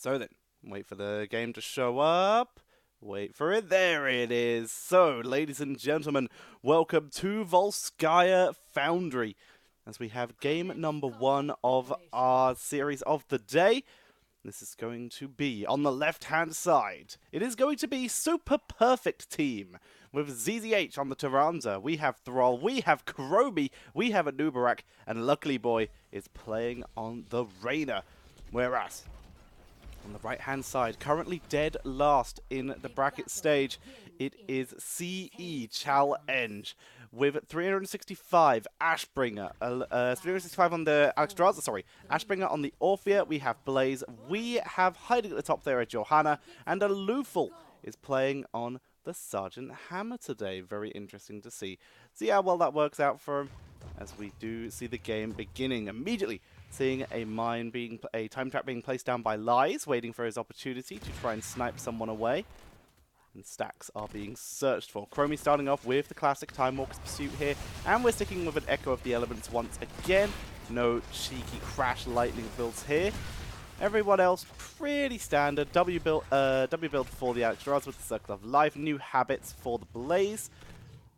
So then, wait for the game to show up. Wait for it. There it is. So, ladies and gentlemen, welcome to Volskaya Foundry as we have game number 1 of our series of the day. This is going to be on the left-hand side. It is going to be Super Perfect Team with ZZH on the Taranza. We have Thrall, we have Kromi, we have Anubarak, and Luckily Boy is playing on the Reyna. Whereas on the right-hand side, currently dead last in the bracket stage, it is CE Challenge with 365 Ashbringer, 365 on the Alexstrasza, sorry, Ashbringer on the Orphea. We have Blaze, we have hiding at the top there at Johanna, and a Lufel is playing on the Sergeant Hammer today. Very interesting to see how well that works out for him, as we do see the game beginning immediately. Seeing a time trap being placed down by Lies, waiting for his opportunity to try and snipe someone away. And stacks are being searched for. Kromi starting off with the classic Time Walker's Pursuit here, and we're sticking with an Echo of the Elements once again. No cheeky Crash Lightning builds here. Everyone else pretty standard. W build for the Alexstrasza with the Circle of Life. New habits for the Blaze.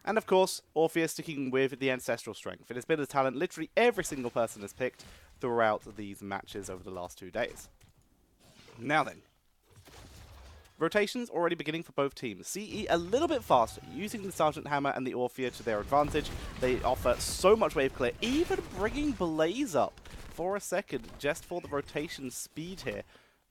And of course, Orpheus sticking with the Ancestral Strength. It has been a talent literally every single person has picked throughout these matches over the last 2 days. Now then, rotations already beginning for both teams. CE a little bit faster, using the Sergeant Hammer and the Orphea to their advantage. They offer so much wave clear, even bringing Blaze up for a second just for the rotation speed here.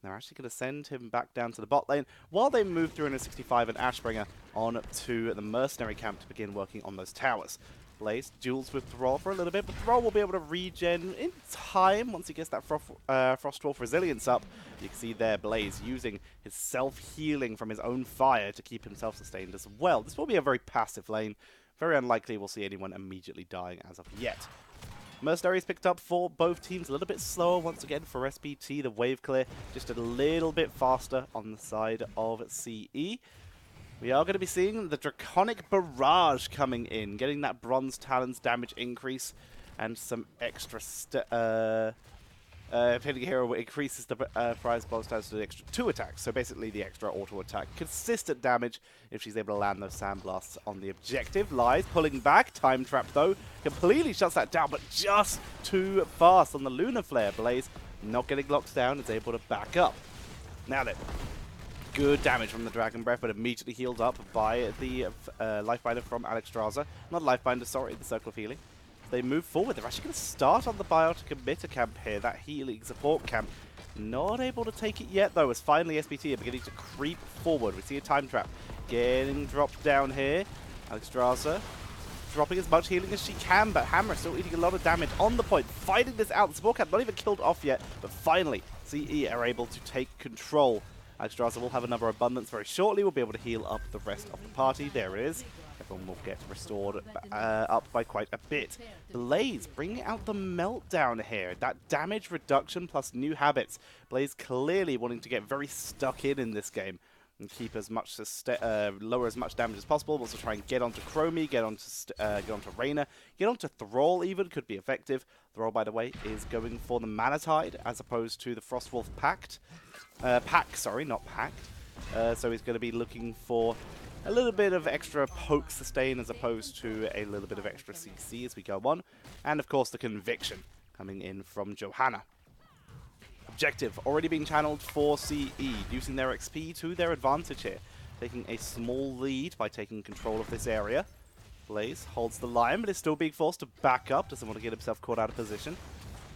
They're actually going to send him back down to the bot lane while they move 365 and Ashbringer on to the Mercenary camp to begin working on those towers. Blaze duels with Thrall for a little bit, but Thrall will be able to regen in time once he gets that Frostwolf resilience up. You can see there Blaze using his self-healing from his own fire to keep himself sustained as well. This will be a very passive lane. Very unlikely we'll see anyone immediately dying as of yet. Mercenaries picked up for both teams, a little bit slower once again for SPT. The wave clear just a little bit faster on the side of CE. We are going to be seeing the Draconic Barrage coming in, getting that Bronze Talons damage increase and some extra Hitting Hero increases the prize Bronze Talons to the extra 2 attacks, so basically the extra auto attack. Consistent damage if she's able to land those Sandblasts on the objective. Lies pulling back, Time Trap though, completely shuts that down, but just too fast on the Lunar Flare. Blaze not getting locked down, is able to back up. Now then, good damage from the Dragon Breath, but immediately healed up by the Lifebinder from Alexstrasza. Not Lifebinder, sorry, the Circle of Healing. They move forward. They're actually going to start on the Biotic Emitter camp here, that healing support camp. Not able to take it yet, though, as finally SPT are beginning to creep forward. We see a Time Trap getting dropped down here. Alexstrasza dropping as much healing as she can, but Hammer still eating a lot of damage on the point, fighting this out. The support camp not even killed off yet, but finally CE are able to take control. Alexstrasza will have another abundance very shortly. We'll be able to heal up the rest of the party. There it is. Everyone will get restored up by quite a bit. Blaze bringing out the meltdown here. That damage reduction plus new habits. Blaze clearly wanting to get very stuck in this game and keep as much lower as much damage as possible. Also try and get onto Kromi, get onto Reyna, get onto Thrall even could be effective. Thrall, by the way, is going for the Mana Tide as opposed to the Frostwolf Pact. Pack, sorry, not Pact. So he's going to be looking for a little bit of extra poke sustain as opposed to a little bit of extra CC as we go on. And of course the Conviction coming in from Johanna. Objective already being channeled for CE, using their XP to their advantage here. Taking a small lead by taking control of this area. Blaze holds the line, but is still being forced to back up. Doesn't want to get himself caught out of position.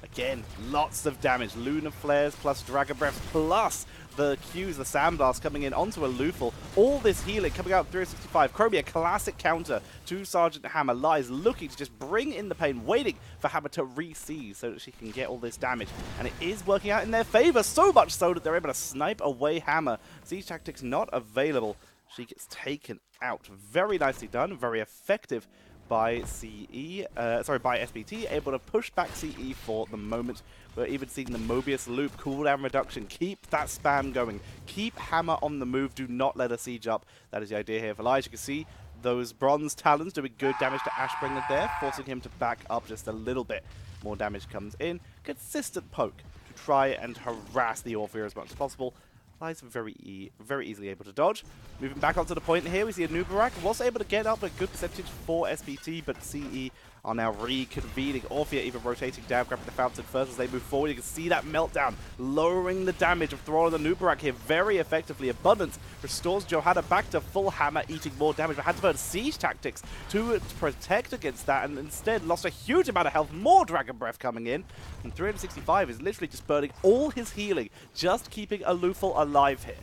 Again, lots of damage. Lunar Flares plus Dragon Breath plus the Qs, the Sandblast coming in onto a Lufel. All this healing coming out 365. Kromi, a classic counter to Sergeant Hammer. Lies looking to just bring in the pain, waiting for Hammer to re-seize so that she can get all this damage. And it is working out in their favor, so much so that they're able to snipe away Hammer. Siege Tactics not available. She gets taken out. Very nicely done, very effective by by SPT, able to push back CE for the moment. We're even seeing the Mobius Loop cooldown reduction. Keep that spam going. Keep Hammer on the move. Do not let her siege up. That is the idea here for Lige. You can see those Bronze Talons doing good damage to Ashbringer there, forcing him to back up just a little bit. More damage comes in. Consistent poke to try and harass the Orphea as much as possible. Lies very easily able to dodge. Moving back onto the point here, we see a Nubarak was able to get up a good percentage for SPT, but CE are now reconvening. Orphea even rotating down, grabbing the fountain first as they move forward. You can see that meltdown, lowering the damage of Thrall and the Nubarak here very effectively. Abundance restores Johanna back to full hammer, eating more damage, but had to burn siege tactics to protect against that, and instead lost a huge amount of health. More Dragon Breath coming in, and 365 is literally just burning all his healing, just keeping Aloufal alive here.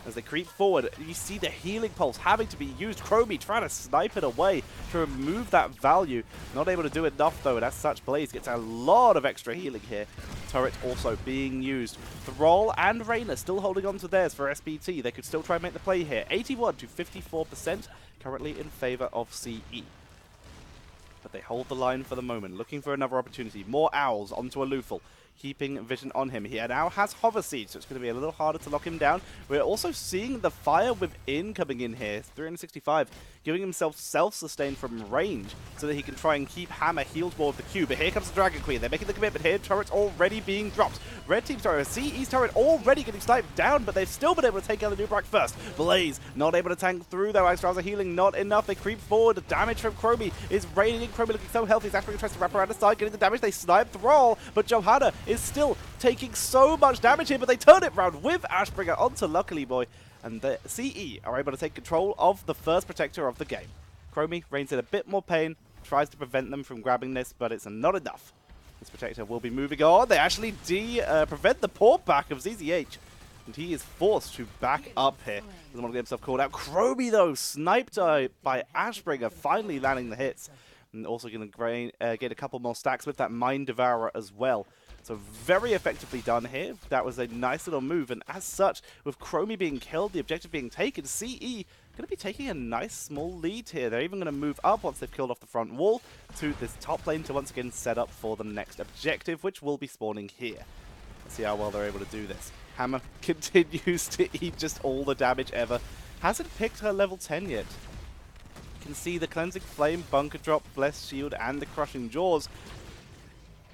As they creep forward, you see the healing pulse having to be used. Chromie trying to snipe it away to remove that value. Not able to do enough though, and as such, Blaze gets a lot of extra healing here. Turret also being used. Thrall and Reyna still holding on to theirs for SPT. They could still try and make the play here. 81 to 54% currently in favor of CE. But they hold the line for the moment, looking for another opportunity. More owls onto Aloufal, keeping vision on him. He now has Hover Siege, so it's going to be a little harder to lock him down. We're also seeing the fire within coming in here. 365, giving himself self-sustain from range so that he can try and keep Hammer healed more of the Q. But here comes the Dragon Queen. They're making the commitment here. Turret's already being dropped. Red Team's turret, CE's turret already getting sniped down, but they've still been able to take out the Nubarak first. Blaze not able to tank through though. Ice healing not enough. They creep forward. The damage from Chromie is raining in. Chromie looking so healthy. Zachary tries to wrap around the side, getting the damage. They snipe Thrall, but Johanna is still taking so much damage here, but they turn it round with Ashbringer onto Luckily Boy, and the CE are able to take control of the first protector of the game. Chromie reigns in a bit more pain, tries to prevent them from grabbing this, but it's not enough. This protector will be moving on. They actually prevent the port back of ZZH, and he is forced to back up here. Doesn't want to get himself called out. Chromie, though, sniped by Ashbringer, finally landing the hits. And also going to get a couple more stacks with that Mind Devourer as well. So very effectively done here. That was a nice little move. And as such, with Chromie being killed, the objective being taken, CE going to be taking a nice small lead here. They're even going to move up once they've killed off the front wall to this top lane to once again set up for the next objective, which will be spawning here. Let's see how well they're able to do this. Hammer continues to eat just all the damage ever. Hasn't picked her level 10 yet. You can see the Cleansing Flame, Bunker Drop, Blessed Shield, and the Crushing Jaws.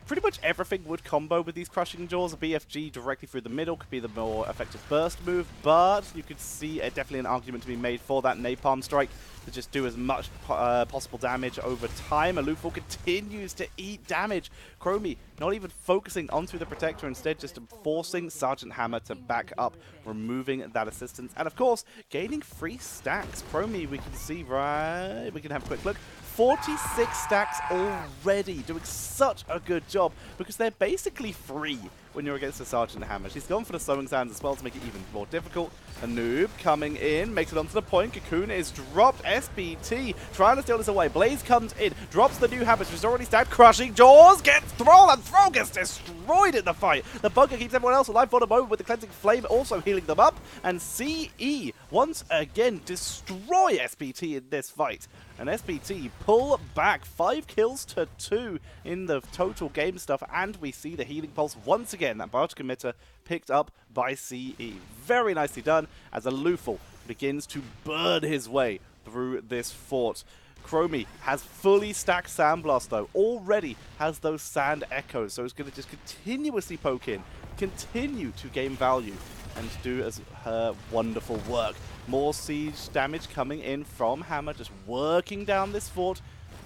Pretty much everything would combo with these Crushing Jaws. A BFG directly through the middle could be the more effective burst move, but you could see definitely an argument to be made for that Napalm Strike to just do as much possible damage over time. Aloufal continues to eat damage. Chromie not even focusing onto the Protector, instead just forcing Sergeant Hammer to back up, removing that assistance, and of course, gaining free stacks. Chromie, we can see, right, we can have a quick look. 46 stacks already, doing such a good job because they're basically free when you're against a Sergeant Hammer. She's gone for the Sowing Sands as well to make it even more difficult. A noob coming in, makes it onto the point. Cocoon is dropped. SPT trying to steal this away. Blaze comes in, drops the new habit. She's already stabbed. Crushing Jaws gets Thrall, and Thrall gets destroyed in the fight. The bunker keeps everyone else alive for the moment with the Cleansing Flame also healing them up. And CE once again destroy SPT in this fight. And SPT pull back 5 kills to 2 in the total game stuff, and we see the healing pulse once again. That barge committer picked up by CE. Very nicely done as Aloufal begins to burn his way through this fort. Chromie has fully stacked Sandblast though, already has those Sand Echoes, so it's going to just continuously poke in, continue to gain value, and do as her wonderful work. More siege damage coming in from Hammer, just working down this fort.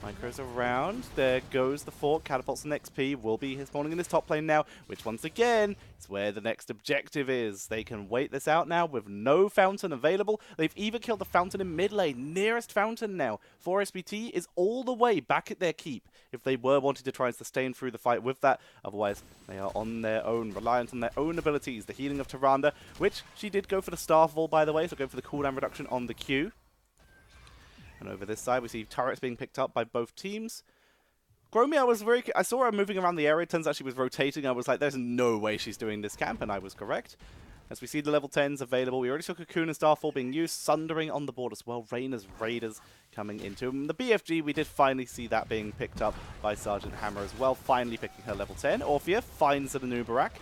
Micros around. There goes the fort. Catapults and XP will be spawning in this top lane now, which once again is where the next objective is. They can wait this out now with no fountain available. They've even killed the fountain in mid lane. Nearest fountain now for SPT is all the way back at their keep if they were wanting to try and sustain through the fight with that. Otherwise, they are on their own, reliant on their own abilities. The healing of Tyrande, which she did go for the Starfall, by the way, so go for the cooldown reduction on the Q. And over this side, we see turrets being picked up by both teams. Chromie, I saw her moving around the area. Turns out she was rotating. I was like, there's no way she's doing this camp, and I was correct. As we see the level 10s available, we already saw Cocoon and Starfall being used. Sundering on the board as well. Reyna's Raiders coming into him. The BFG, we did finally see that being picked up by Sergeant Hammer as well. Finally picking her level 10. Orphea finds the Nubarak.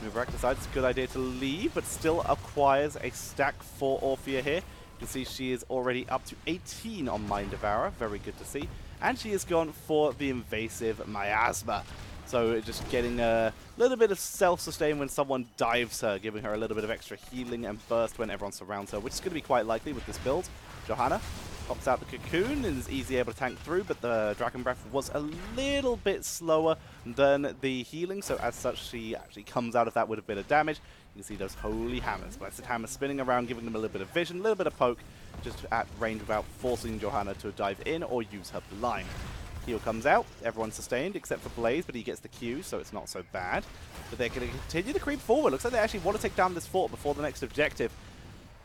Nubarak decides it's a good idea to leave, but still acquires a stack for Orphea here. You can see she is already up to 18 on Mind Devourer. Very good to see. And she has gone for the invasive Miasma. So just getting a little bit of self-sustain when someone dives her, giving her a little bit of extra healing and burst when everyone surrounds her, which is going to be quite likely with this build. Johanna pops out the cocoon and is easily able to tank through, but the Dragon Breath was a little bit slower than the healing, so as such she actually comes out of that with a bit of damage. You can see those holy hammers, Blessed Hammer spinning around, giving them a little bit of vision, a little bit of poke, just at range without forcing Johanna to dive in or use her blind. Heal comes out, everyone's sustained except for Blaze, but he gets the Q, so it's not so bad. But they're going to continue to creep forward. Looks like they actually want to take down this fort before the next objective.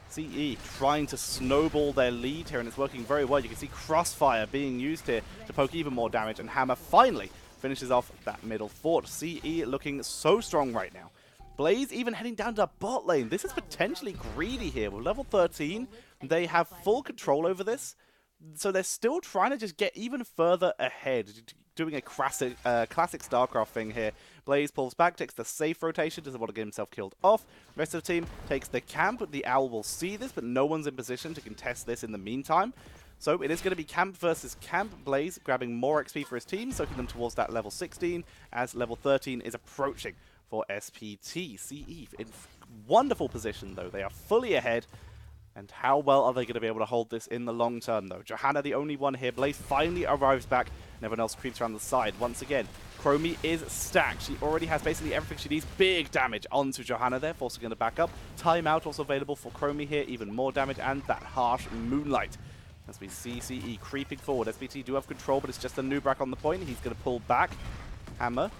CE trying to snowball their lead here, and it's working very well. You can see Crossfire being used here to poke even more damage, and Hammer finally finishes off that middle fort. CE looking so strong right now. Blaze even heading down to bot lane. This is potentially greedy here. With level 13, they have full control over this. So they're still trying to just get even further ahead, doing a classic StarCraft thing here. Blaze pulls back, takes the safe rotation, doesn't want to get himself killed off. The rest of the team takes the camp. The Owl will see this, but no one's in position to contest this in the meantime. So it is going to be camp versus camp. Blaze grabbing more XP for his team, soaking them towards that level 16, as level 13 is approaching for SPT. CE in wonderful position, though. They are fully ahead. And how well are they going to be able to hold this in the long term, though? Johanna, the only one here. Blaze finally arrives back, and everyone else creeps around the side. Once again, Chromie is stacked. She already has basically everything she needs. Big damage onto Johanna there, forcing her to back up. Timeout also available for Chromie here. Even more damage, and that harsh Moonlight. As we see CE creeping forward. SPT do have control, but it's just a Nubrak on the point. He's going to pull back. Hammer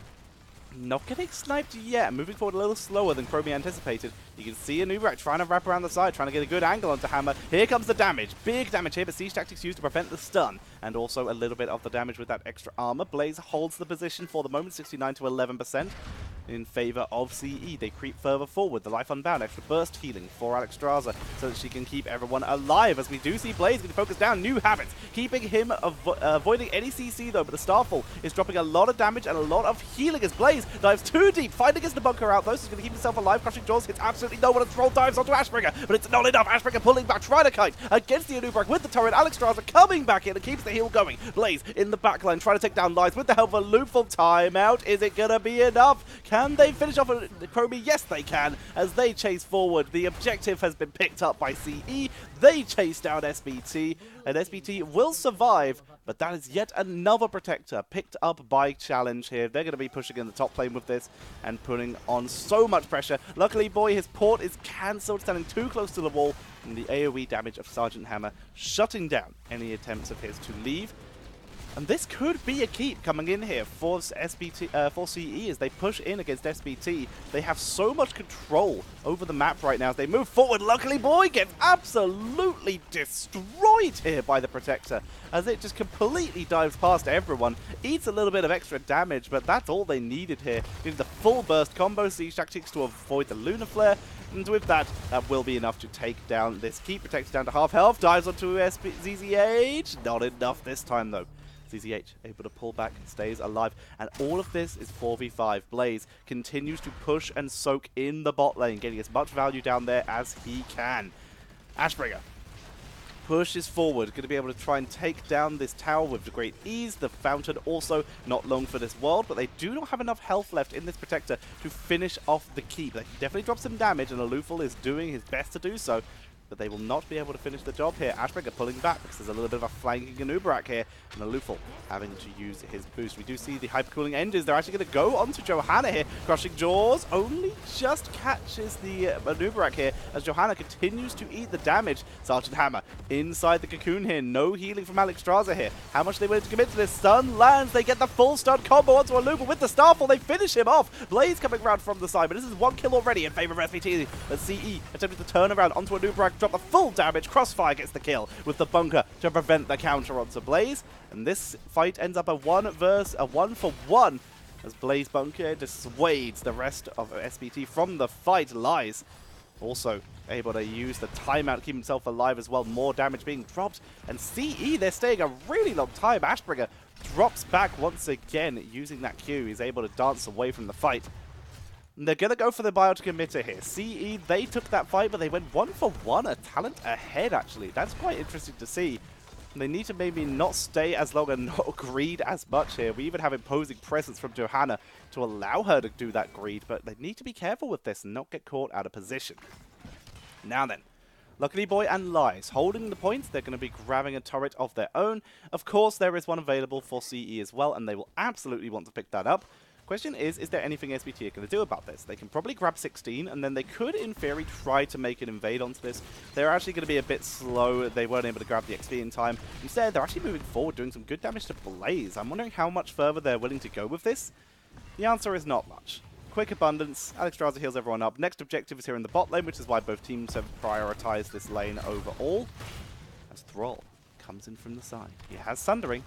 not getting sniped yet, moving forward a little slower than Chromie anticipated. You can see a Nubrak trying to wrap around the side, trying to get a good angle onto Hammer. Here comes the damage. Big damage here, but Siege Tactics used to prevent the stun. And also a little bit of the damage with that extra armor. Blaze holds the position for the moment, 69 to 11%. In favor of CE. They creep further forward. The Life Unbound, extra burst healing for Alexstrasza so that she can keep everyone alive. As we do see Blaze getting focused down. New habits, keeping him avoiding any CC though, but the Starfall is dropping a lot of damage and a lot of healing as Blaze dives too deep. Fighting against the bunker out though, so he's going to keep himself alive. Crushing Jaws hits absolutely no one as Troll dives onto Ashbringer, but it's not enough. Ashbringer pulling back, trying to kite against the Anubrak with the turret. Alexstrasza coming back in and keeps the heal going. Blaze in the backline trying to take down Lies with the help of a loop full timeout. Is it going to be enough? Can they finish off Chromie? Yes, they can, as they chase forward. The objective has been picked up by CE. They chase down SPT, and SPT will survive, but that is yet another protector picked up by Challenge here. They're going to be pushing in the top lane with this and putting on so much pressure. Luckily, boy, his port is cancelled, standing too close to the wall, and the AoE damage of Sergeant Hammer shutting down any attempts of his to leave. And this could be a keep coming in here for SPT, for CE as they push in against SPT. They have so much control over the map right now as they move forward. Luckily, boy gets absolutely destroyed here by the Protector as it just completely dives past everyone. Eats a little bit of extra damage, but that's all they needed here. Needed the full burst combo, Siege Tactics to avoid the Lunar Flare. And with that, that will be enough to take down this keep. Protector down to half health, dives onto ZZH. Not enough this time, though. ZZH able to pull back, stays alive, and all of this is 4v5. Blaze continues to push and soak in the bot lane, getting as much value down there as he can. Ashbringer pushes forward, going to be able to try and take down this tower with great ease. The Fountain also not long for this world, but they do not have enough health left in this Protector to finish off the keep. They definitely drop some damage, and Alufal is doing his best to do so, but they will not be able to finish the job here. Ashbringer pulling back because there's a little bit of a flanking Anubrak here, and Alufal having to use his boost. We do see the hypercooling engines. They're actually going to go onto Johanna here. Crushing Jaws only just catches the Anubrak here as Johanna continues to eat the damage. Sergeant Hammer inside the cocoon here. No healing from Alexstrasza here. How much are they willing to commit to this? Stun lands. They get the full stun combo onto Alufal with the Starfall. They finish him off. Blaze coming around from the side, but this is one kill already in favor of SPT. As CE attempted to turn around onto Anubrak, drop the full damage. Crossfire gets the kill with the bunker to prevent the counter onto Blaze. And this fight ends up a 1-for-1 as Blaze bunker dissuades the rest of SPT from the fight. Lies also able to use the timeout to keep himself alive as well. More damage being dropped. And CE, they're staying a really long time. Ashbringer drops back once again using that Q. He's able to dance away from the fight. And they're going to go for the biotic emitter here. CE, they took that fight, but they went 1-for-1, a talent ahead, actually. That's quite interesting to see. They need to maybe not stay as long and not greed as much here. We even have imposing presence from Johanna to allow her to do that greed, but they need to be careful with this and not get caught out of position. Now then, Luckily Boy and Lies holding the points. They're going to be grabbing a turret of their own. Of course, there is one available for CE as well, and they will absolutely want to pick that up. Question is there anything SPT are going to do about this? They can probably grab 16, and then they could, in theory, try to make an invade onto this. They're actually going to be a bit slow. They weren't able to grab the XP in time. Instead, they're actually moving forward, doing some good damage to Blaze. I'm wondering how much further they're willing to go with this. The answer is not much. Quick abundance. Alexstrasza heals everyone up. Next objective is here in the bot lane, which is why both teams have prioritized this lane overall. As Thrall comes in from the side. He has Sundering.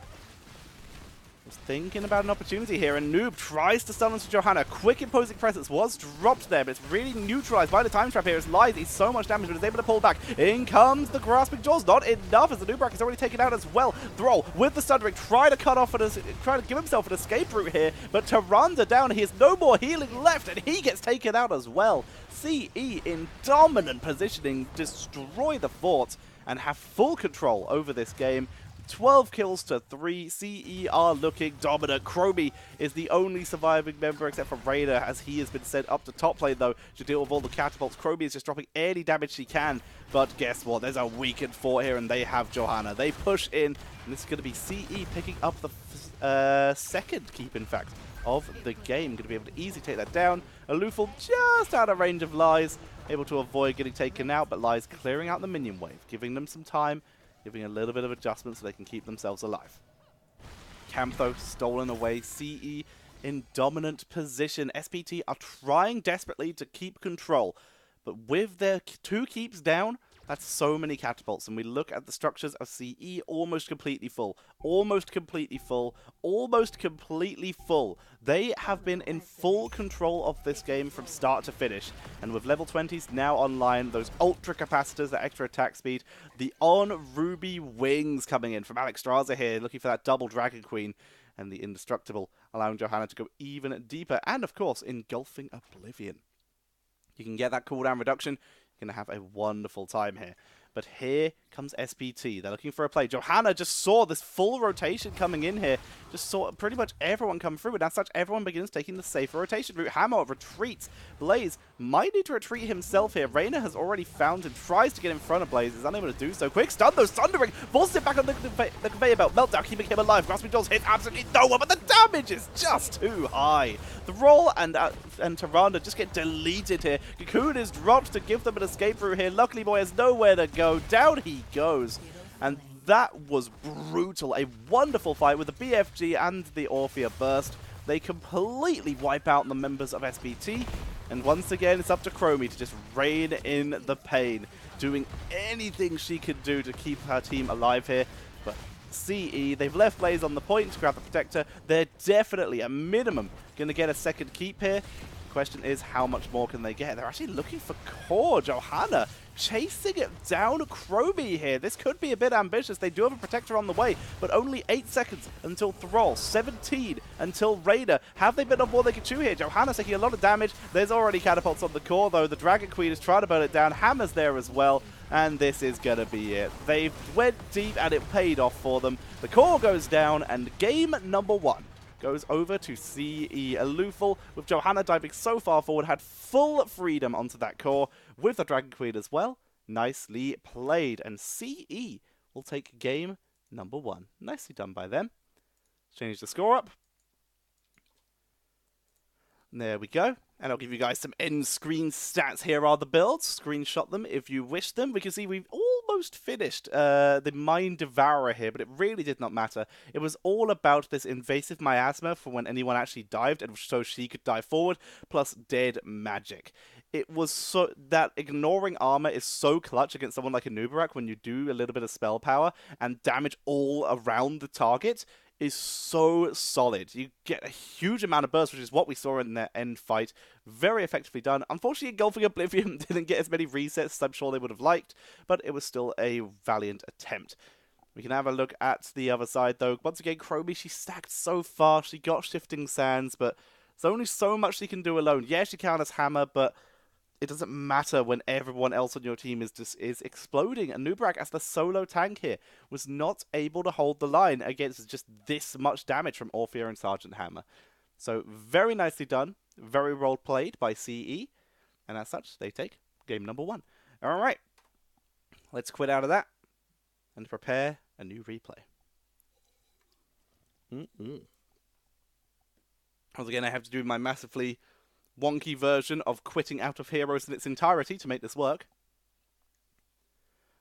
Was thinking about an opportunity here, and Noob tries to stun onto Johanna. Quick imposing presence was dropped there, but it's really neutralized by the time trap here as Lies eats so much damage, but is able to pull back. In comes the grasping jaws. Not enough, as the Noob is already taken out as well. Thrall with the Sundering try to cut off try to give himself an escape route here, but Tyrande down. He has no more healing left, and he gets taken out as well. CE in dominant positioning, destroy the fort, and have full control over this game. 12 kills to 3. CE are looking dominant. Chromie is the only surviving member except for Raider, as he has been sent up to top lane though to deal with all the catapults. Chromie is just dropping any damage she can, but guess what? There's a weakened fort here, and they have Johanna. They push in, and this is going to be CE picking up the second keep, in fact, of the game. Going to be able to easily take that down. Alufal just out of range of Lies, able to avoid getting taken out, but Lies clearing out the minion wave, giving them some time, giving a little bit of adjustment so they can keep themselves alive. Camtho stolen away. CE in dominant position. SPT are trying desperately to keep control, but with their 2 keeps down, that's so many catapults. And we look at the structures of CE, almost completely full. Almost completely full. Almost completely full. They have been in full control of this game from start to finish. And with level 20s now online, those ultra capacitors, that extra attack speed, the on-Ruby wings coming in from Alexstrasza here, looking for that double Dragon Queen, and the indestructible, allowing Johanna to go even deeper. And of course, engulfing Oblivion. You can get that cooldown reduction. Going to have a wonderful time here. But here comes SPT. They're looking for a play. Johanna just saw this full rotation coming in here. Just saw pretty much everyone come through. And as such, everyone begins taking the safer rotation route. Hammer retreats. Blaze might need to retreat himself here. Reyna has already found and tries to get in front of Blaze. Is unable to do so. Quick stun though. Sundering forces it back on the conveyor belt. Meltdown keeping him alive. Grasping Jaws hits absolutely no one, but the damage is just too high. The Thrall and Tyrande just get deleted here. Cocoon is dropped to give them an escape route here. Luckily Boy has nowhere to go. Down he goes. And that was brutal. A wonderful fight with the BFG and the Orphea burst. They completely wipe out the members of SPT. And once again, it's up to Chromie to just rein in the pain, doing anything she could do to keep her team alive here. But CE, they've left Blaze on the point to grab the Protector. They're definitely, a minimum, going to get a second keep here. The question is, how much more can they get? They're actually looking for core. Johanna chasing it down Chromie here. This could be a bit ambitious. They do have a Protector on the way, but only 8 seconds until Thrall, 17 until Raider. Have they been on more they can chew here? Johanna's taking a lot of damage. There's already catapults on the core, though. The Dragon Queen is trying to burn it down. Hammer's there as well, and this is going to be it. They went deep, and it paid off for them. The core goes down, and game number 1 goes over to CE. Alufal, with Johanna diving so far forward, had full freedom onto that core with the Dragon Queen as well. Nicely played. And CE will take game number 1. Nicely done by them. Change the score up. There we go. And I'll give you guys some end screen stats. Here are the builds. Screenshot them if you wish them. We can see we've almost finished the Mind Devourer here, but it really did not matter. It was all about this invasive miasma for when anyone actually dived, and so she could dive forward, plus dead magic. It was so that ignoring armor is so clutch against someone like a Nubarak when you do a little bit of spell power and damage all around the target is so solid. You get a huge amount of burst, which is what we saw in their end fight. Very effectively done. Unfortunately, Engulfing Oblivion didn't get as many resets as I'm sure they would have liked, but it was still a valiant attempt. We can have a look at the other side, though. Once again, Chromie, she stacked so far. She got Shifting Sands, but there's only so much she can do alone. Yeah, she can as Hammer, but it doesn't matter when everyone else on your team is exploding. And Nubarak, as the solo tank here, was not able to hold the line against just this much damage from Orphea and Sergeant Hammer. So very nicely done, very well played by CE, and as such, they take game number 1. All right, let's quit out of that and prepare a new replay. Once again, I have to do my massively wonky version of quitting out of Heroes in its entirety to make this work.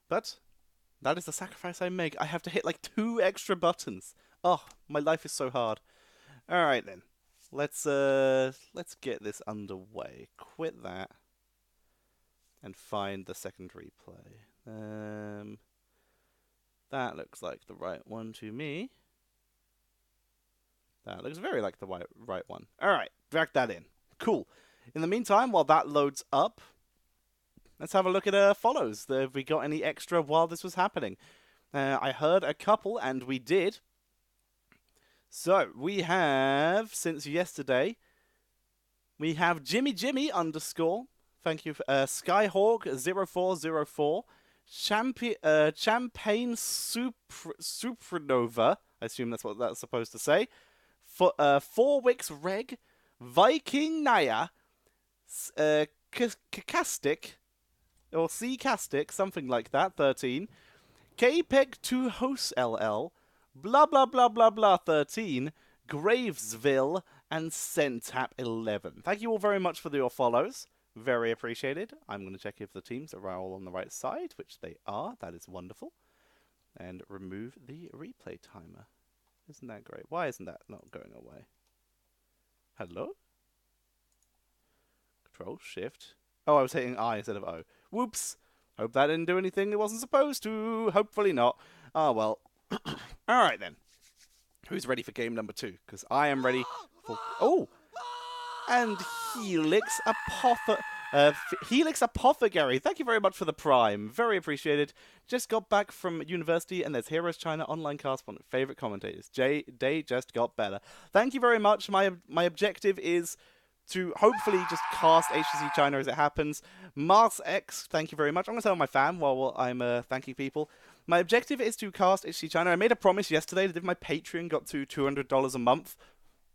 But that is the sacrifice I make. I have to hit like 2 extra buttons. Oh, my life is so hard. All right then. Let's get this underway. Quit that and find the second replay. That looks like the right one to me. That looks very like the right one. All right, drag that in. Cool. In the meantime, while that loads up, let's have a look at follows. Have we got any extra while this was happening? I heard a couple, and we did. So, we have, since yesterday, we have Jimmy _ thank you, Skyhawk0404, Champagne Supernova, I assume that's what that's supposed to say, Forwix Reg, Viking Naya, Castic, or C-Castic, something like that, 13, KPEG2 Host LL, blah blah blah blah blah 13, Gravesville, and Centap 11. Thank you all very much for your follows. Very appreciated. I'm going to check if the teams are all on the right side, which they are. That is wonderful. And remove the replay timer. Isn't that great? Why isn't that not going away? Hello? Control, Shift. Oh, I was hitting I instead of O. Whoops. Hope that didn't do anything it wasn't supposed to. Hopefully not. Ah, well. Alright then. Who's ready for game number 2? Because I am ready for... Oh! And Helix Apothecary. Thank you very much for the Prime. Very appreciated. Just got back from university and there's Heroes China online cast, one of my favorite commentators. Day just got better. Thank you very much. My objective is to hopefully just cast HTC China as it happens. Mars X, thank you very much. I'm going to tell my fan while I'm thanking people. My objective is to cast HTC China. I made a promise yesterday that if my Patreon got to $200 a month,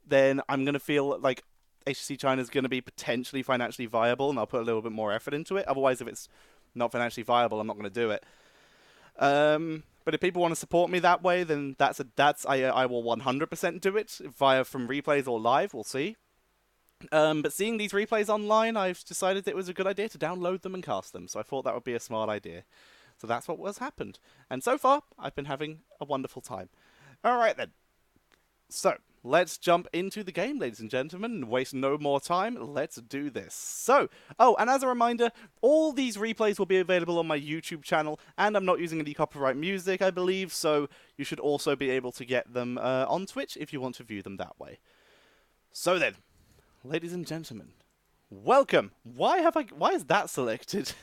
then I'm going to feel like HTC China is going to be potentially financially viable, and I'll put a little bit more effort into it. Otherwise, if it's not financially viable, I'm not going to do it. But if people want to support me that way, then I will 100% do it via from replays or live. We'll see. But seeing these replays online, I've decided it was a good idea to download them and cast them. So I thought that would be a smart idea. So that's what has happened. And so far, I've been having a wonderful time. All right then. So let's jump into the game, ladies and gentlemen. Waste no more time. Let's do this. So, oh, and as a reminder, all these replays will be available on my YouTube channel, and I'm not using any copyright music, I believe, so you should also be able to get them on Twitch if you want to view them that way. So then, ladies and gentlemen, welcome. Why is that selected?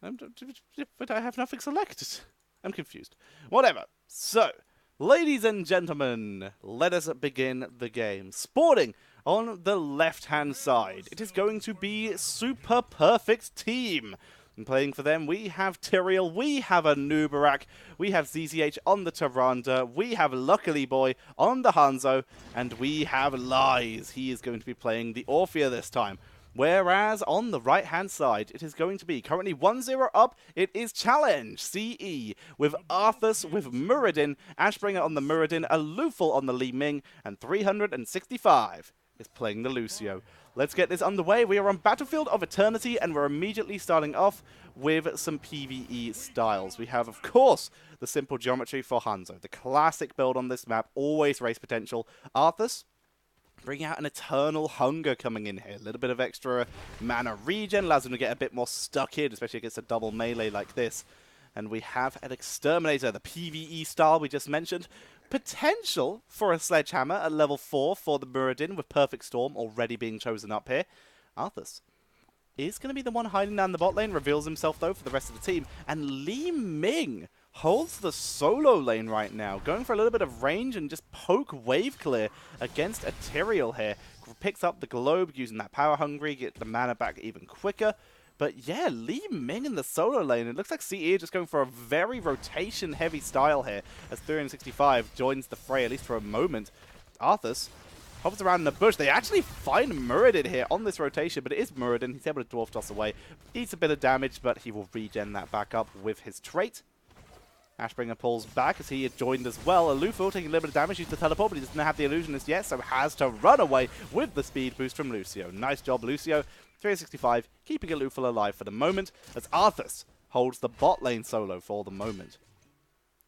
But I have nothing selected. I'm confused. Whatever. So, ladies and gentlemen, let us begin the game. Sporting on the left-hand side, it is going to be Super Perfect Team. And playing for them, we have Tyrael, we have a Nubarak, we have ZZH on the Tyrande, we have Luckily Boy on the Hanzo, and we have Lies. He is going to be playing the Orphea this time. Whereas on the right-hand side, it is going to be currently 1-0 up. It is Challenge CE with Arthas with Muradin, Ashbringer on the Muradin, Alufal on the Li Ming, and 365 is playing the Lucio. Let's get this underway. We are on Battlefield of Eternity, and we're immediately starting off with some PvE styles. We have, of course, the simple geometry for Hanzo, the classic build on this map, always race potential. Arthas, bring out an Eternal Hunger coming in here. A little bit of extra mana regen allows him to get a bit more stuck in, especially against a double melee like this. And we have an Exterminator, the PvE style we just mentioned. Potential for a Sledgehammer at level 4 for the Muradin with Perfect Storm already being chosen up here. Arthas is going to be the one hiding down the bot lane, reveals himself though for the rest of the team. And Li Ming holds the solo lane right now, going for a little bit of range and just poke wave clear against a Tyrael here. Picks up the globe using that power hungry, get the mana back even quicker. But yeah, Li Ming in the solo lane. It looks like CE just going for a very rotation-heavy style here as 365 joins the fray, at least for a moment. Arthas hovers around in the bush. They actually find Muradin here on this rotation, but it is Muradin. He's able to dwarf toss away. Eats a bit of damage, but he will regen that back up with his trait. Ashbringer pulls back as he had joined as well. Alufo taking a little bit of damage, used the teleport, but he doesn't have the illusionist yet, so has to run away with the speed boost from Lucio. Nice job, Lucio. 365, keeping Alufo alive for the moment, as Arthas holds the bot lane solo for the moment.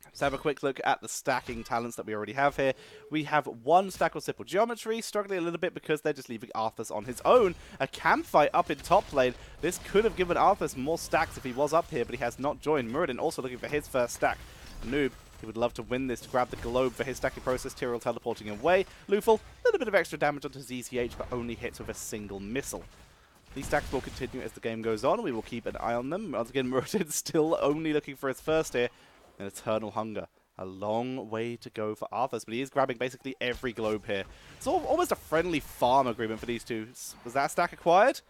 Let's have a quick look at the stacking talents that we already have here. We have one stack of Simple Geometry, struggling a little bit because they're just leaving Arthas on his own. A campfight up in top lane. This could have given Arthas more stacks if he was up here, but he has not joined. Muradin also looking for his first stack. Noob, he would love to win this to grab the globe for his stacking process. Tyrael teleporting away. Lufel, a little bit of extra damage onto ZCH, but only hits with a single missile. These stacks will continue as the game goes on. We will keep an eye on them. Once again, Muradin still only looking for his first here. An Eternal Hunger. A long way to go for Arthas, but he is grabbing basically every globe here. It's almost a friendly farm agreement for these two. Was that stack acquired?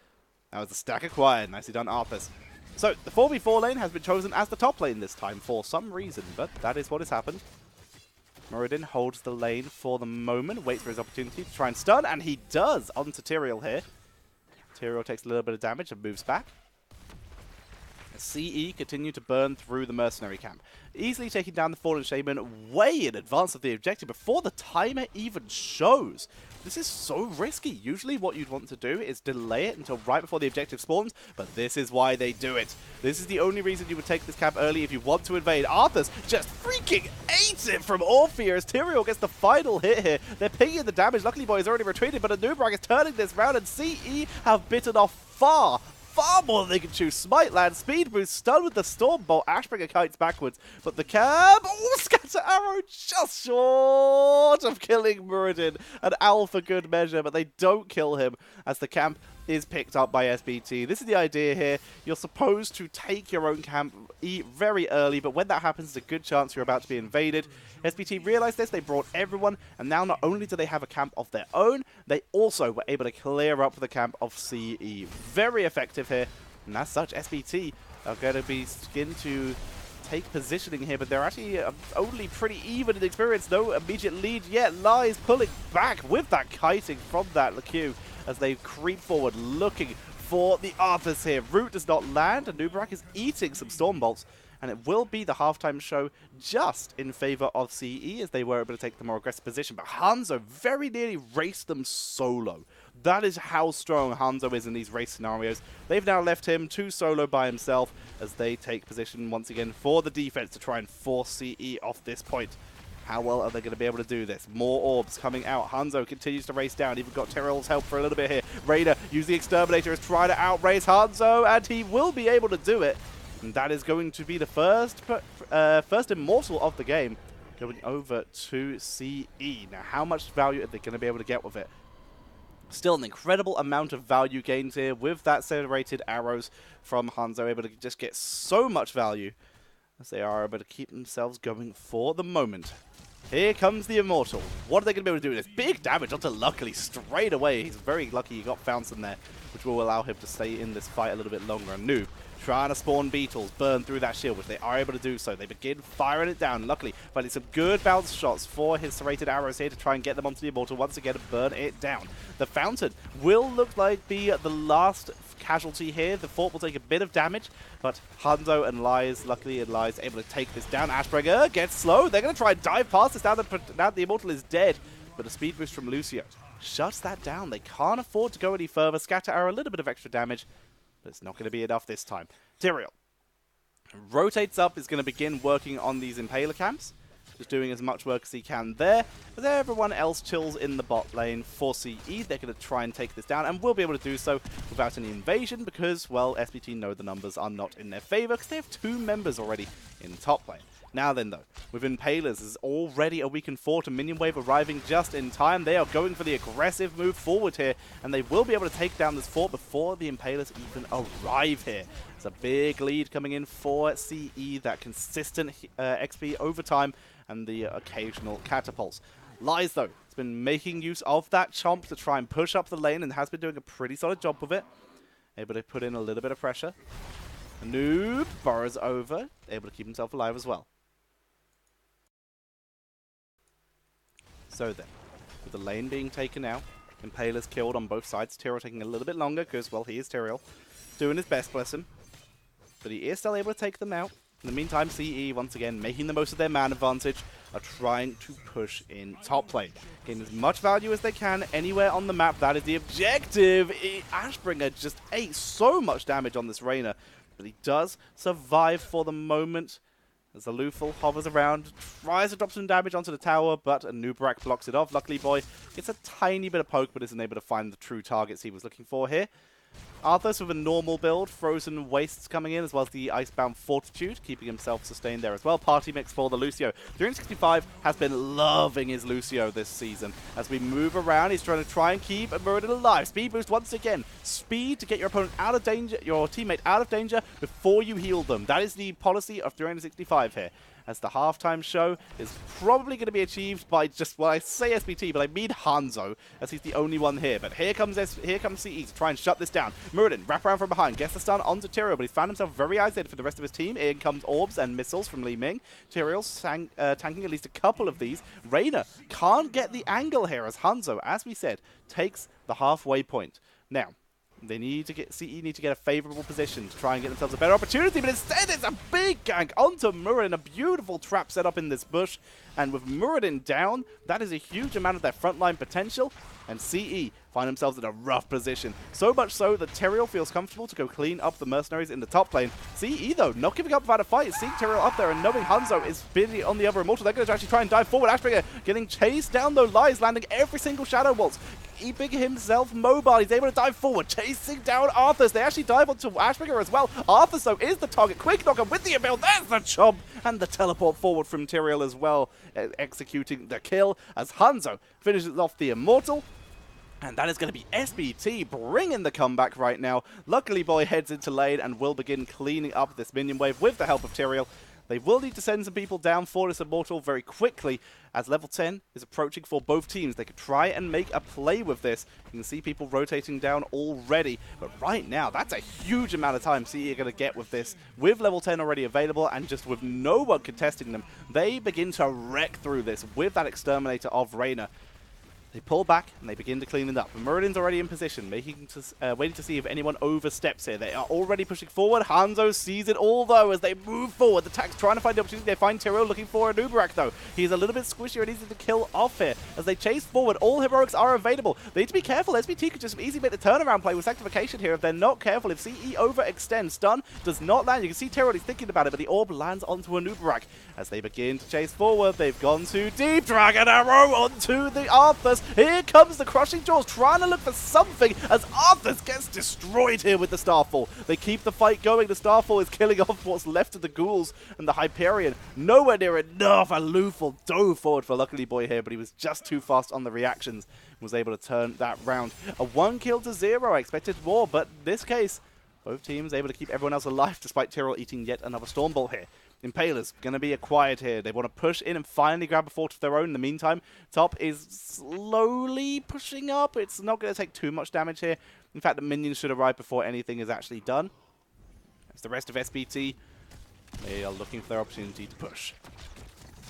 That was the stack acquired. Nicely done, Arthas. So, the 4v4 lane has been chosen as the top lane this time for some reason, but that is what has happened. Muradin holds the lane for the moment, waits for his opportunity to try and stun, and he does onto Tyrael here. Tyrael takes a little bit of damage and moves back. CE continue to burn through the mercenary camp, easily taking down the Fallen Shaman way in advance of the objective before the timer even shows. This is so risky. Usually what you'd want to do is delay it until right before the objective spawns, but this is why they do it. This is the only reason you would take this camp early if you want to invade. Arthas just freaking ate it from Orphea as Tyrael gets the final hit here. They're pinging the damage. Luckily Boy has already retreated, but Anubrak is turning this round, and CE have bitten off far more than they can chew. Smite land, speed boost, stun with the storm bolt. Ashbringer kites backwards, but the cab, scatter arrow just short of killing Muradin. An owl for good measure, but they don't kill him as the camp is picked up by SPT. This is the idea here. You're supposed to take your own camp very early, but when that happens, there's a good chance you're about to be invaded. SPT realized this, they brought everyone, and now not only do they have a camp of their own, they also were able to clear up the camp of CE. Very effective here, and as such, SPT are going to begin to take positioning here, but they're actually only pretty even in experience. No immediate lead yet. Lies pulling back with that kiting from that Q as they creep forward, looking for the Arthas here. Root does not land, and Nubrak is eating some Storm Bolts, and it will be the halftime show just in favor of CE as they were able to take the more aggressive position. But Hanzo very nearly raced them solo. That is how strong Hanzo is in these race scenarios. They've now left him 2 solo by himself as they take position once again for the defense to try and force CE off this point. How well are they going to be able to do this? More orbs coming out. Hanzo continues to race down. Even got Tyrael's help for a little bit here. Raider using the Exterminator is trying to outrace Hanzo, and he will be able to do it. And that is going to be the first Immortal of the game going over to CE. Now, how much value are they going to be able to get with it? Still an incredible amount of value gained here with that accelerated arrows from Hanzo, able to just get so much value as they are able to keep themselves going for the moment. Here comes the Immortal. What are they going to be able to do with this? Big damage onto Luckily straight away. He's very lucky he got Fountain there, which will allow him to stay in this fight a little bit longer. And Noob trying to spawn beetles, burn through that shield, which they are able to do so. They begin firing it down. Luckily, finding some good bounce shots for his serrated arrows here to try and get them onto the Immortal once again and burn it down. The Fountain will look like the last casualty here. The fort will take a bit of damage, but Hanzo and Lies, luckily and Lies, able to take this down. Ashbringer gets slow. They're going to try and dive past this now that the Immortal is dead, but a speed boost from Lucio shuts that down. They can't afford to go any further. Scatter arrow, a little bit of extra damage, but it's not going to be enough this time. Tyrael rotates up, is going to begin working on these Impaler camps. Just doing as much work as he can there. As everyone else chills in the bot lane for CE, they're going to try and take this down, and will be able to do so without any invasion because, well, SPT know the numbers are not in their favor because they have 2 members already in top lane. Now then, though, with Impalers, there's already a weakened fort, a minion wave arriving just in time. They are going for the aggressive move forward here, and they will be able to take down this fort before the Impalers even arrive here. It's a big lead coming in for CE, that consistent XP over time, and the occasional catapults. Lies, though, has been making use of that chomp to try and push up the lane, and has been doing a pretty solid job with it. Able to put in a little bit of pressure. Noob burrows over, able to keep himself alive as well. So then, with the lane being taken out, Impalers killed on both sides, Tyrael taking a little bit longer because, well, he is Tyrael. Doing his best, bless him. But he is still able to take them out. In the meantime, CE, once again, making the most of their man advantage, are trying to push in top lane. Getting as much value as they can anywhere on the map. That is the objective. Ashbringer just ate so much damage on this Reyna, but he does survive for the moment. As the Lufel hovers around, tries to drop some damage onto the tower, but a Nubrak blocks it off. Luckily, boy gets a tiny bit of poke, but isn't able to find the true targets he was looking for here. Arthas with a normal build, Frozen Wastes coming in, as well as the Icebound Fortitude, keeping himself sustained there as well. Party mix for the Lucio. 365 has been loving his Lucio this season. As we move around, he's trying to keep Muradin alive. Speed boost once again. Speed to get your opponent out of danger, your teammate out of danger before you heal them. That is the policy of 365 here. As the halftime show is probably going to be achieved by just, well, I say SPT, but I mean Hanzo, as he's the only one here. But here comes CE to try and shut this down. Muradin, wrap around from behind, gets the stun onto Tyrael, but he's found himself very isolated for the rest of his team. In comes orbs and missiles from Li Ming. Tyrael's tanking at least a couple of these. Reyna can't get the angle here, as Hanzo, as we said, takes the halfway point. Now, CE need to get a favorable position to try and get themselves a better opportunity, but instead it's a big gank onto Muradin, a beautiful trap set up in this bush, and with Muradin down, that is a huge amount of their frontline potential, and CE find themselves in a rough position. So much so that Tyrael feels comfortable to go clean up the mercenaries in the top lane. CE, though, not giving up without a fight, seeing Tyrael up there and knowing Hanzo is busy on the other Immortal. They're going to actually try and dive forward. Ashbringer getting chased down, though. Lies landing every single Shadow Waltz. Keeping himself mobile. He's able to dive forward, chasing down Arthas. They actually dive onto Ashbringer as well. Arthas, though, is the target. Quick knocker with the ability. There's the chomp. And the teleport forward from Tyrael as well, executing the kill as Hanzo finishes off the Immortal. And that is going to be SPT bringing the comeback right now. Luckily, boy heads into lane and will begin cleaning up this minion wave with the help of Tyrael. They will need to send some people down for this Immortal very quickly, as level 10 is approaching for both teams. They could try and make a play with this. You can see people rotating down already, but right now, that's a huge amount of time CE are going to get with this. With level 10 already available and just with no one contesting them, they begin to wreck through this with that Exterminator of Reyna. They pull back and they begin to clean it up. Muradin's already in position, waiting to see if anyone oversteps here. They are already pushing forward. Hanzo sees it all, though, as they move forward. The Tax trying to find the opportunity. They find Tyrael looking for a Nubrak, though. He's a little bit squishier and easy to kill off here. As they chase forward, all heroics are available. They need to be careful. SPT could just easily make the turnaround play with Sanctification here if they're not careful. If CE overextends, stun does not land. You can see Tyrael is thinking about it, but the orb lands onto a Nubrak. As they begin to chase forward, they've gone too deep. Dragon Arrow onto the Arthas. Here comes the Crushing Jaws, trying to look for something as Arthas gets destroyed here with the Starfall. They keep the fight going. The Starfall is killing off what's left of the Ghouls and the Hyperion. Nowhere near enough. A Lufel dove forward for Luckily Boy here, but he was just too fast on the reactions. Was able to turn that round. A 1-0. I expected more, but in this case, both teams able to keep everyone else alive despite Tyrael eating yet another Stormbolt here. Impalers going to be acquired here. They want to push in and finally grab a fort of their own. In the meantime, top is slowly pushing up. It's not going to take too much damage here. In fact, the minions should arrive before anything is actually done. As the rest of SPT, they are looking for their opportunity to push.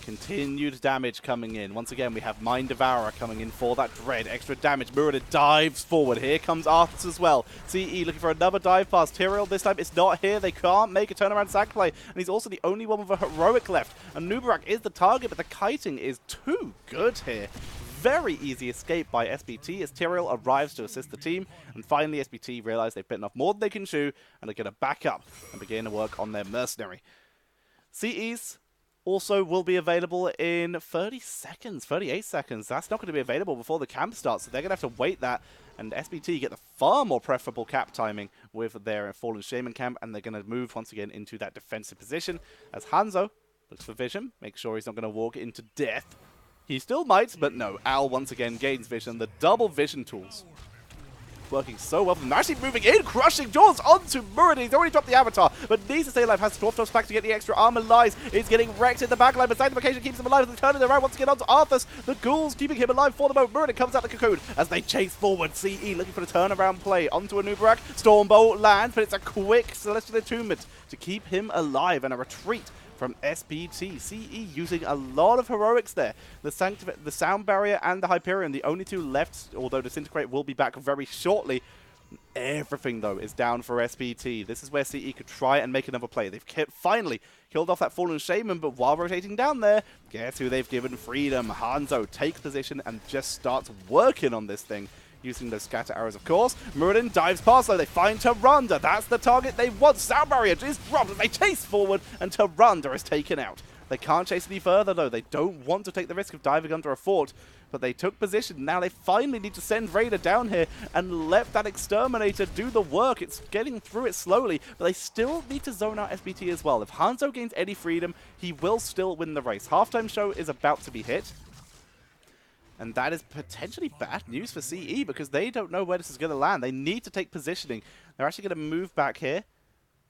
Continued damage coming in. Once again, we have Mind Devourer coming in for that Dread. Extra damage. Muradin dives forward. Here comes Arthas as well. CE looking for another dive past Tyrael. This time it's not here. They can't make a turnaround sack play. And he's also the only one with a heroic left. And Nubrak is the target, but the kiting is too good here. Very easy escape by SPT as Tyrael arrives to assist the team. And finally, SPT realize they've bitten off more than they can chew and are going to back up and begin to work on their mercenary. CE's also will be available in 30 seconds, 38 seconds. That's not going to be available before the camp starts, so they're going to have to wait that. And SPT get the far more preferable cap timing with their Fallen Shaman camp, and they're going to move once again into that defensive position as Hanzo Looks for vision. Make sure he's not going to walk into death. He still might, but no. Al once again gains vision. The double vision tools working so well for them. Actually moving in, crushing Jaws onto Muradin. He's already dropped the avatar, but needs to stay alive. Has 12 back to get the extra armor. Lies is getting wrecked in the backline, but Sanctification keeps him alive. They turn it around once again onto Arthas. The ghouls keeping him alive for the moment. Muradin comes out the cocoon as they chase forward. CE looking for the turnaround play onto a Nubarak. Stormbolt lands, but it's a quick Celestial Attunement to keep him alive, and a retreat from SPT. CE using a lot of heroics there. The Sound Barrier and the Hyperion, the only two left, although Disintegrate will be back very shortly. Everything, though, is down for SPT. This is where CE could try and make another play. They've finally killed off that Fallen Shaman, but while rotating down there, guess who they've given freedom? Hanzo takes position and just starts working on this thing, using those scatter arrows, of course. Muradin dives past, though. They find Tyrande. That's the target they want. Sound Barrier is dropped as they chase forward, and Tyrande is taken out. They can't chase any further, though. They don't want to take the risk of diving under a fort, but they took position. Now they finally need to send Raider down here and let that Exterminator do the work. It's getting through it slowly, but they still need to zone out SPT as well. If Hanzo gains any freedom, he will still win the race. Halftime show is about to be hit. And that is potentially bad news for CE because they don't know where this is going to land. They need to take positioning. They're actually going to move back here.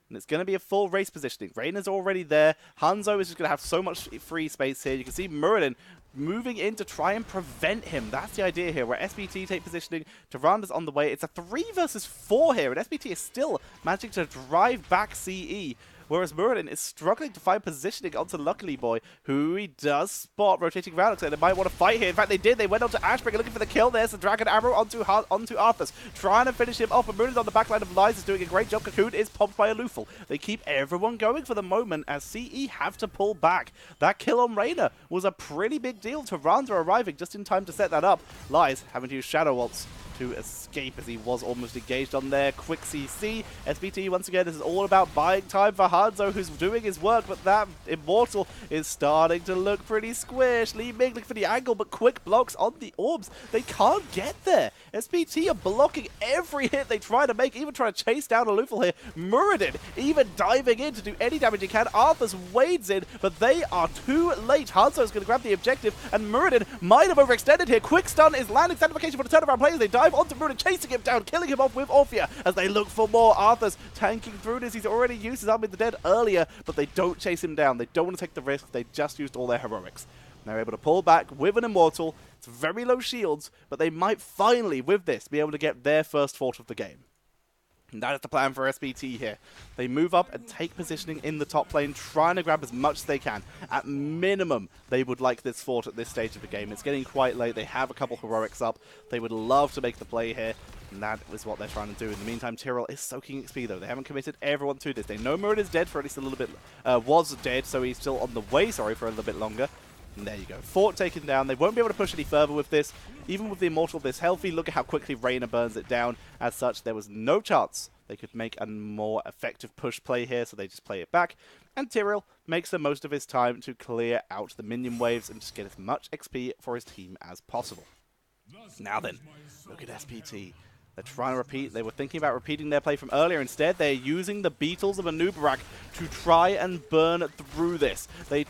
And it's going to be a full race positioning. Reyna's already there. Hanzo is just going to have so much free space here. You can see Muradin moving in to try and prevent him. That's the idea here, where SPT take positioning. Tyranda's on the way. It's a 3 versus 4 here, and SPT is still managing to drive back CE. Whereas Muradin is struggling to find positioning onto Luckily Boy, who he does spot rotating around. So they might want to fight here. In fact, they did. They went on to Ashbreaker looking for the kill. There's the Dragon Arrow onto Arthas, trying to finish him off. But Muradin on the backline of Lies is doing a great job. Cocoon is popped by a Lufel. They keep everyone going for the moment as CE have to pull back. That kill on Reyna was a pretty big deal. Tyrande arriving just in time to set that up. Lies having to use Shadow Waltz to escape as he was almost engaged on there. Quick CC. SPT once again, this is all about buying time for Hanzo, who's doing his work, but that Immortal is starting to look pretty squished. Li Ming looking for the angle, but quick blocks on the orbs. They can't get there. SPT are blocking every hit they try to make, even trying to chase down a Lufel here. Muradin even diving in to do any damage he can. Arthas wades in, but they are too late. Hanzo is going to grab the objective, and Muradin might have overextended here. Quick stun is landing. Sanctification for the turnaround players. They dive onto Muradin, chasing him down, killing him off with Orphea as they look for more. Arthas tanking through this. He's already used his Army of the Dead earlier, but they don't chase him down. They don't want to take the risk. They just used all their heroics. They're able to pull back with an Immortal. It's very low shields, but they might finally, with this, be able to get their first fort of the game. And that is the plan for SPT here. They move up and take positioning in the top lane, trying to grab as much as they can. At minimum, they would like this fort at this stage of the game. It's getting quite late. They have a couple heroics up. They would love to make the play here, and that is what they're trying to do. In the meantime, Tyrell is soaking XP, though. They haven't committed everyone to this. They know Muradin is dead for at least a little bit, was dead, so he's still on the way, sorry, for a little bit longer. And there you go. Fort taken down. They won't be able to push any further with this. Even with the Immortal this healthy, look at how quickly Reyna burns it down. As such, there was no chance they could make a more effective push play here, so they just play it back. And Tyrell makes the most of his time to clear out the minion waves and just get as much XP for his team as possible. Now then, look at SPT. They're trying to repeat. They were thinking about repeating their play from earlier. Instead, they're using the Beetles of a Nubarak to try and burn through this. They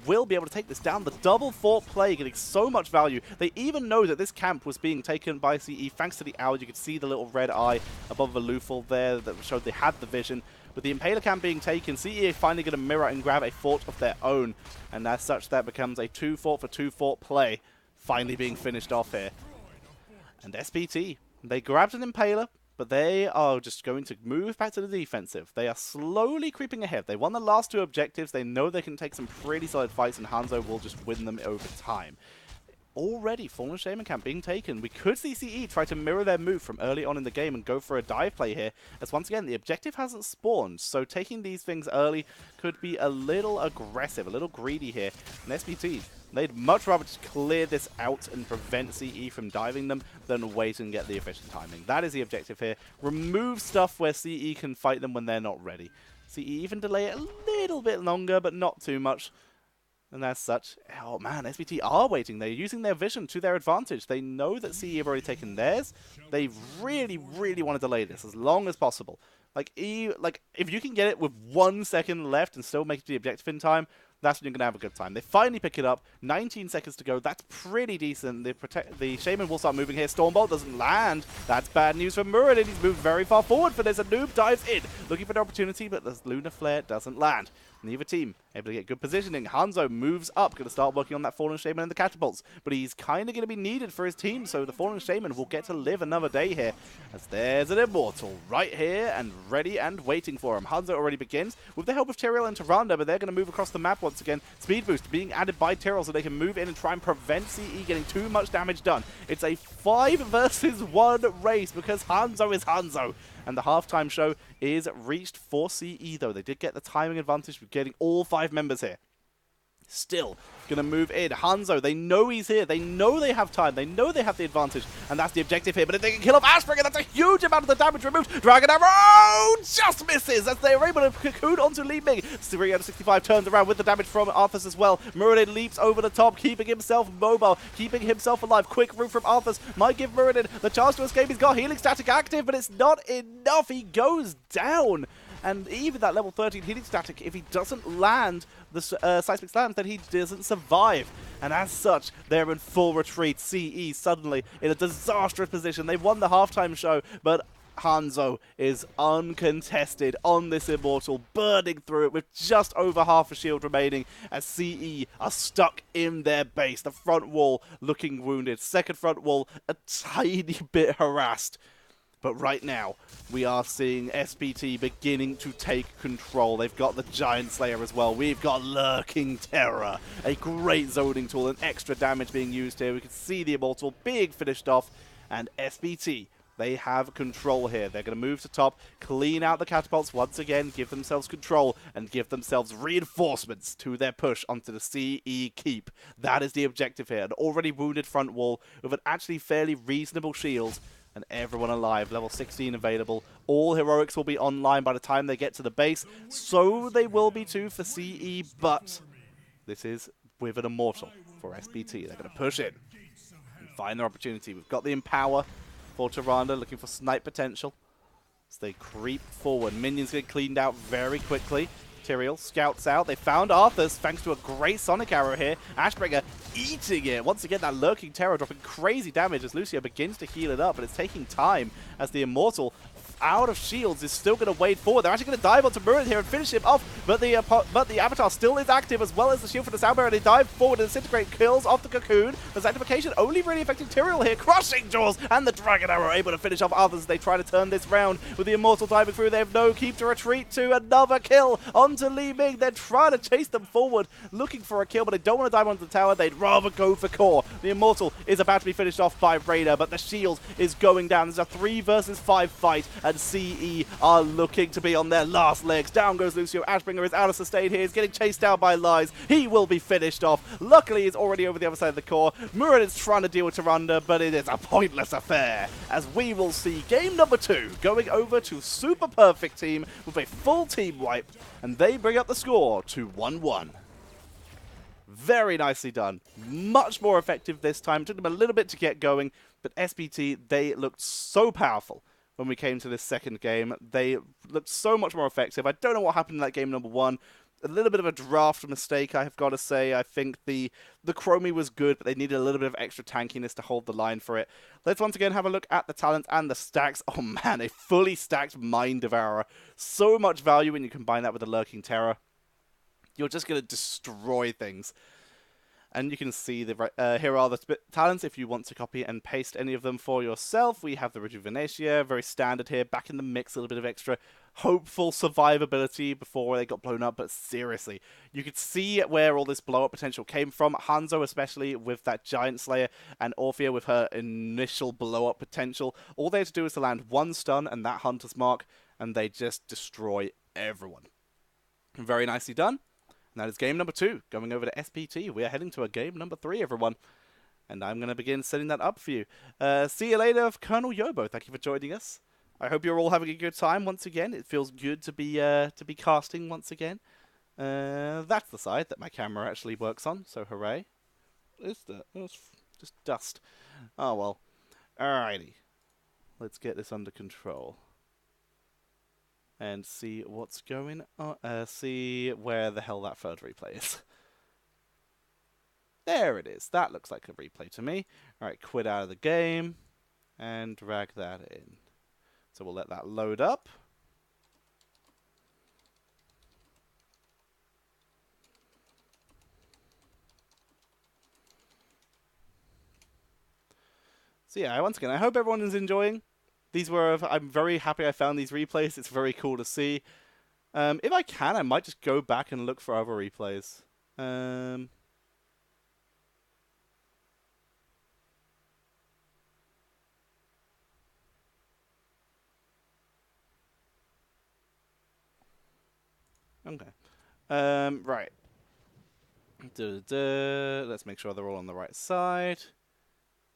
will be able to take this down. The double fort play getting so much value. They even know that this camp was being taken by CE thanks to the owl. You could see the little red eye above the Lufel there that showed they had the vision. With the Impaler camp being taken, CE are finally going to mirror and grab a fort of their own. And as such, that becomes a 2 fort for 2 fort play, finally being finished off here. And SPT, they grabbed an Impaler, but they are just going to move back to the defensive. They are slowly creeping ahead. They won the last 2 objectives. They know they can take some pretty solid fights, and Hanzo will just win them over time. Already, Fallen Shaman camp being taken. We could see CE try to mirror their move from early on in the game and go for a dive play here, as once again, the objective hasn't spawned, so taking these things early could be a little aggressive, a little greedy here. And SPT, they'd much rather just clear this out and prevent CE from diving them than wait and get the efficient timing. That is the objective here. Remove stuff where CE can fight them when they're not ready. CE even delay it a little bit longer, but not too much. And as such, oh man, SPT are waiting. They're using their vision to their advantage. They know that CE have already taken theirs. They really, really want to delay this as long as possible. Like if you can get it with 1 second left and still make it to the objective in time, that's when you're going to have a good time. They finally pick it up. 19 seconds to go. That's pretty decent. The Shaman will start moving here. Stormbolt doesn't land. That's bad news for Muradin. He's moved very far forward for this. A noob dives in, looking for an opportunity, but the Lunar Flare doesn't land. Neither team able to get good positioning. Hanzo moves up, going to start working on that Fallen Shaman and the catapults, but he's kind of going to be needed for his team, so the Fallen Shaman will get to live another day here, as there's an Immortal right here and ready and waiting for him. Hanzo already begins with the help of Tyrael and Tyrande, but they're going to move across the map once again. Speed boost being added by Tyrael so they can move in and try and prevent CE getting too much damage done. It's a 5 versus 1 race because Hanzo is Hanzo. And the halftime show is reached for CE, though. They did get the timing advantage with getting all 5 members here. Still going to move in. Hanzo, they know he's here. They know they have time. They know they have the advantage. And that's the objective here. But if they can kill off Ashbringer, that's a huge amount of the damage removed. Dragon Arrow just misses as they are able to cocoon onto Li Ming. 3 out of 65 turns around with the damage from Arthas as well. Muradin leaps over the top, keeping himself mobile, keeping himself alive. Quick route from Arthas might give Muradin the chance to escape. He's got healing static active, but it's not enough. He goes down. And even that level 13 healing static, if he doesn't land the seismic slams, then he doesn't survive. And as such, they're in full retreat. CE suddenly in a disastrous position. They've won the halftime show, but Hanzo is uncontested on this Immortal, burning through it with just over half a shield remaining as CE are stuck in their base. The front wall looking wounded. Second front wall a tiny bit harassed. But right now, we are seeing SPT beginning to take control. They've got the Giant Slayer as well. We've got Lurking Terror, a great zoning tool, and extra damage being used here. We can see the Immortal being finished off, and SPT, they have control here. They're going to move to top, clean out the catapults once again, give themselves control, and give themselves reinforcements to their push onto the CE keep. That is the objective here. An already wounded front wall with an actually fairly reasonable shield, and everyone alive. Level 16 available. All heroics will be online by the time they get to the base. So they will be too for CE, but this is with an Immortal for SPT. They're going to push in and find their opportunity. We've got the Empower for Tyrande, looking for snipe potential. As they creep forward. Minions get cleaned out very quickly. Tyrael scouts out. They found Arthas thanks to a great Sonic Arrow here. Ashbringer eating it. Once again, that Lurking Terror dropping crazy damage as Lucio begins to heal it up, but it's taking time as the Immortal out of shields is still going to wade forward. They're actually going to dive onto Muradin here and finish him off, but the Avatar still is active as well as the shield for the Soundbearer. They dive forward and Disintegrate kills off the Cocoon. The Sanctification only really affecting Tyrael here, crushing Jaws, and the Dragon Arrow able to finish off others as they try to turn this round with the Immortal diving through. They have no keep to retreat to. Another kill onto Li Ming. They're trying to chase them forward, looking for a kill, but they don't want to dive onto the tower. They'd rather go for core. The Immortal is about to be finished off by Raider, but the shield is going down. There's a 3 versus 5 fight, and CE are looking to be on their last legs. Down goes Lucio. Ashbringer is out of sustain here. He's getting chased down by Lies. He will be finished off. Luckily, he's already over the other side of the core. Muradin's trying to deal with Tyrande, but it is a pointless affair, as we will see game number 2 going over to Super Perfect Team with a full team wipe, and they bring up the score to 1-1. Very nicely done. Much more effective this time. It took them a little bit to get going, but SPT, they looked so powerful when we came to this second game. They looked so much more effective. I don't know what happened in that game number 1. A little bit of a draft mistake, I have got to say. I think the Chromie was good, but they needed a little bit of extra tankiness to hold the line for it. Let's once again have a look at the talents and the stacks. Oh man, a fully stacked Mind Devourer. So much value when you combine that with the Lurking Terror. You're just going to destroy things. And you can see here are the talents if you want to copy and paste any of them for yourself. We have the Rejuvenatia, very standard here, back in the mix, a little bit of extra hopeful survivability before they got blown up, but seriously, you could see where all this blow-up potential came from. Hanzo especially with that Giant Slayer, and Orphea with her initial blow-up potential. All they had to do is to land one stun and that Hunter's Mark, and they just destroy everyone. Very nicely done. And that is game number 2, going over to SPT. We are heading to a game number 3, everyone. And I'm going to begin setting that up for you. See you later, Colonel Yobo. Thank you for joining us. I hope you're all having a good time once again. It feels good to be casting once again. That's the side that my camera actually works on, so hooray. It's just dust. Oh well. Alrighty. Let's get this under control. and see what's going on. See where the hell that third replay is. There it is. That looks like a replay to me. All right, quit out of the game and drag that in. So we'll let that load up. So yeah, once again, I hope everyone is enjoying. These were, I'm very happy I found these replays. It's very cool to see. If I can, I might just go back and look for other replays. Okay. Right. Let's make sure they're all on the right side.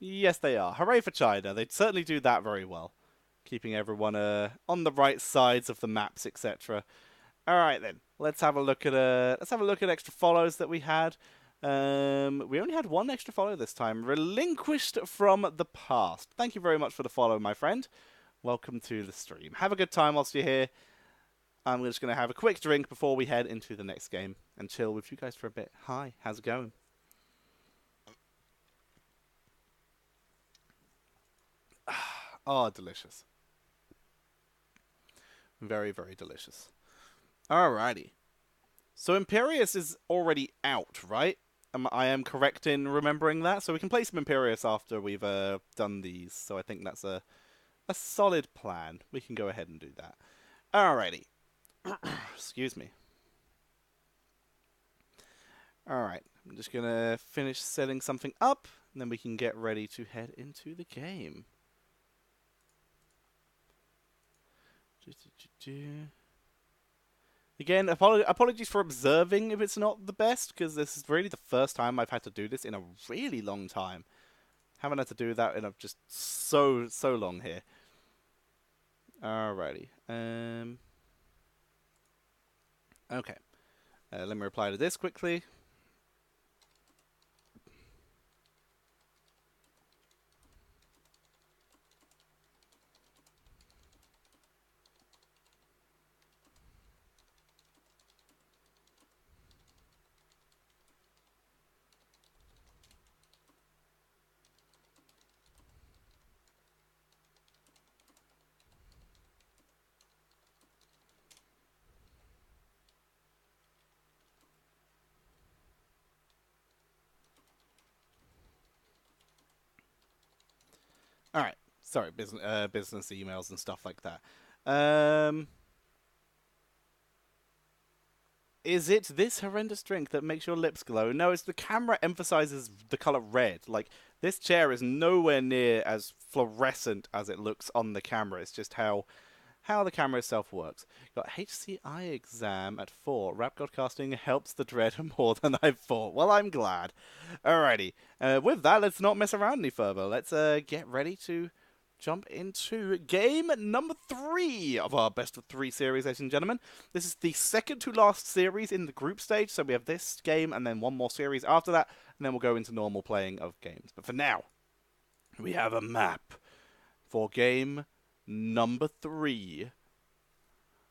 Yes, they are. Hooray for China. They certainly do that very well. Keeping everyone on the right sides of the maps, etc. All right then. Let's have a look at extra follows that we had. We only had one extra follow this time. Relinquished from the past. Thank you very much for the follow, my friend. Welcome to the stream. Have a good time whilst you're here. I'm just going to have a quick drink before we head into the next game and chill with you guys for a bit. Hi, how's it going? Oh, delicious. Very, very delicious. Alrighty. So Imperius is already out, right? I am correct in remembering that. So we can play some Imperius after we've done these. So I think that's a solid plan. We can go ahead and do that. Alrighty. Excuse me. Alright. I'm just going to finish setting something up. And then we can get ready to head into the game. Again, apologies for observing if it's not the best, because this is really the first time I've had to do this in a really long time. Haven't had to do that in just so long here. Alrighty. Okay. Let me reply to this quickly. Alright. Sorry, business emails and stuff like that. Is it this horrendous drink that makes your lips glow? No, it's the camera emphasizes the color red. Like, this chair is nowhere near as fluorescent as it looks on the camera. It's just how the camera itself works. Got HCI exam at 4. Rap Godcasting helps the dread more than I thought. Well, I'm glad. Alrighty. With that, let's not mess around any further. Let's get ready to jump into game number 3 of our best of 3 series, ladies and gentlemen. This is the second to last series in the group stage, so we have this game and then one more series after that, and then we'll go into normal playing of games. But for now, we have a map for game number 3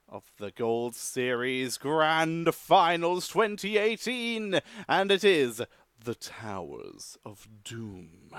of the Gold Series Grand Finals 2018, and it is the Towers of Doom.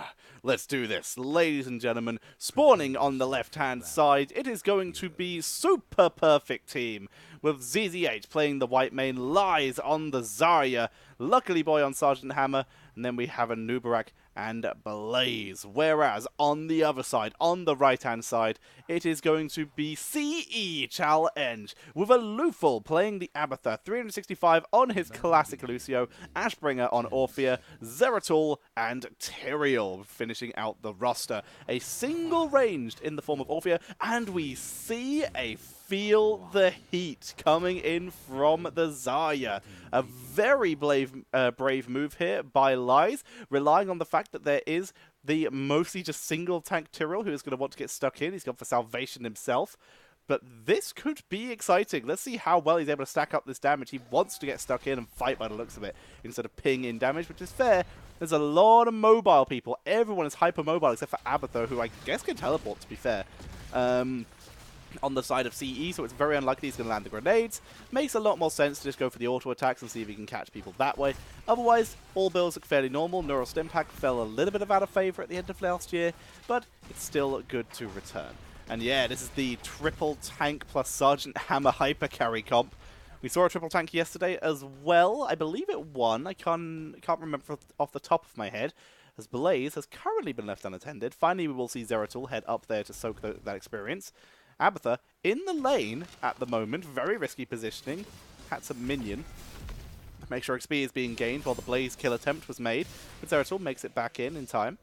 Let's do this, ladies and gentlemen. Spawning on the left-hand side, it is going to be Super Perfect Team, with ZZH playing the white main, Lies on the Zarya, Luckily Boy on Sergeant Hammer, and then we have a Nubarak and Blaze. Whereas on the other side, on the right-hand side, it is going to be CE Challenge, with a Luful playing the Abathur, 365 on his classic Lucio, Ashbringer on Orphea, Zeratul, and Tyrael finishing out the roster. A single ranged in the form of Orphea, and we see a Feel the Heat coming in from the Zarya. A very brave move here by Lies, relying on the fact that there is the mostly just single tank Tyrael who is going to want to get stuck in. He's gone for salvation himself. But this could be exciting. Let's see how well he's able to stack up this damage. He wants to get stuck in and fight by the looks of it, instead of ping in damage, which is fair. There's a lot of mobile people. Everyone is hyper mobile except for Abathur, who I guess can teleport, to be fair. on the side of CE, so it's very unlikely he's going to land the grenades. Makes a lot more sense to just go for the auto attacks and see if he can catch people that way. Otherwise, all builds look fairly normal. Neural Stim Pack fell a little bit out of favor at the end of last year, but it's still good to return. And yeah, this is the triple tank plus Sergeant Hammer hyper carry comp. We saw a triple tank yesterday as well. I believe it won. I can't remember off the top of my head, as Blaze has currently been left unattended. Finally, we will see Zeratul head up there to soak that experience. Abathur in the lane at the moment, very risky positioning. Had some minion. Make sure XP is being gained while the Blaze kill attempt was made. But Zeratul makes it back in time.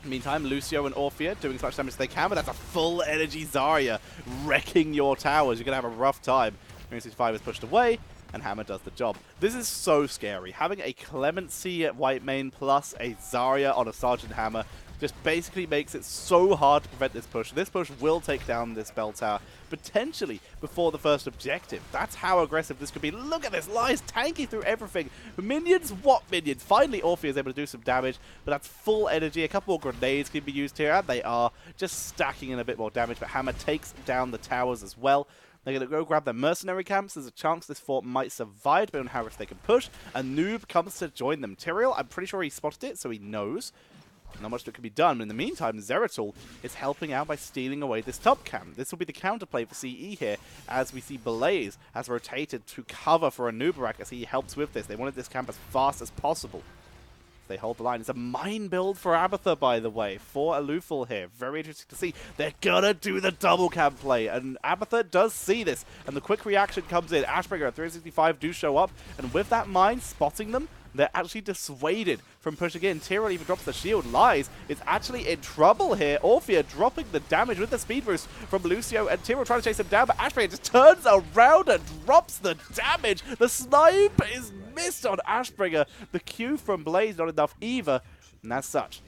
Meantime, Lucio and Orphea doing as much damage as they can, but that's a full energy Zarya wrecking your towers. You're going to have a rough time. 365 is pushed away, and Hammer does the job. This is so scary. Having a Clemency at white main plus a Zarya on a Sergeant Hammer just basically makes it so hard to prevent this push. This push will take down this bell tower, potentially before the first objective. That's how aggressive this could be. Look at this, Lies tanking through everything. Minions, what minions? Finally, Orphea is able to do some damage, but that's full energy. A couple more grenades can be used here, and they are just stacking in a bit more damage, but Hammer takes down the towers as well. They're going to go grab their mercenary camps. There's a chance this fort might survive, depending on how much they can push. A noob comes to join them. Tyrael, I'm pretty sure he spotted it, so he knows. Not much that can be done. In the meantime, Zeratul is helping out by stealing away this top camp. This will be the counterplay for CE here, as we see Blaze has rotated to cover for a Nubarak as he helps with this. They wanted this camp as fast as possible. They hold the line. It's a mine build for Abathur, by the way, for Alufal here. Very interesting to see. They're gonna do the double camp play, and Abathur does see this, and the quick reaction comes in. Ashbringer at 365 do show up, and with that mine spotting them, they're actually dissuaded from pushing in. Tyrael even drops the shield. Lies is actually in trouble here. Orphea dropping the damage with the speed boost from Lucio, and Tyrael trying to chase him down, but Ashbringer just turns around and drops the damage. The snipe is missed on Ashbringer. The Q from Blaze not enough either, and as such,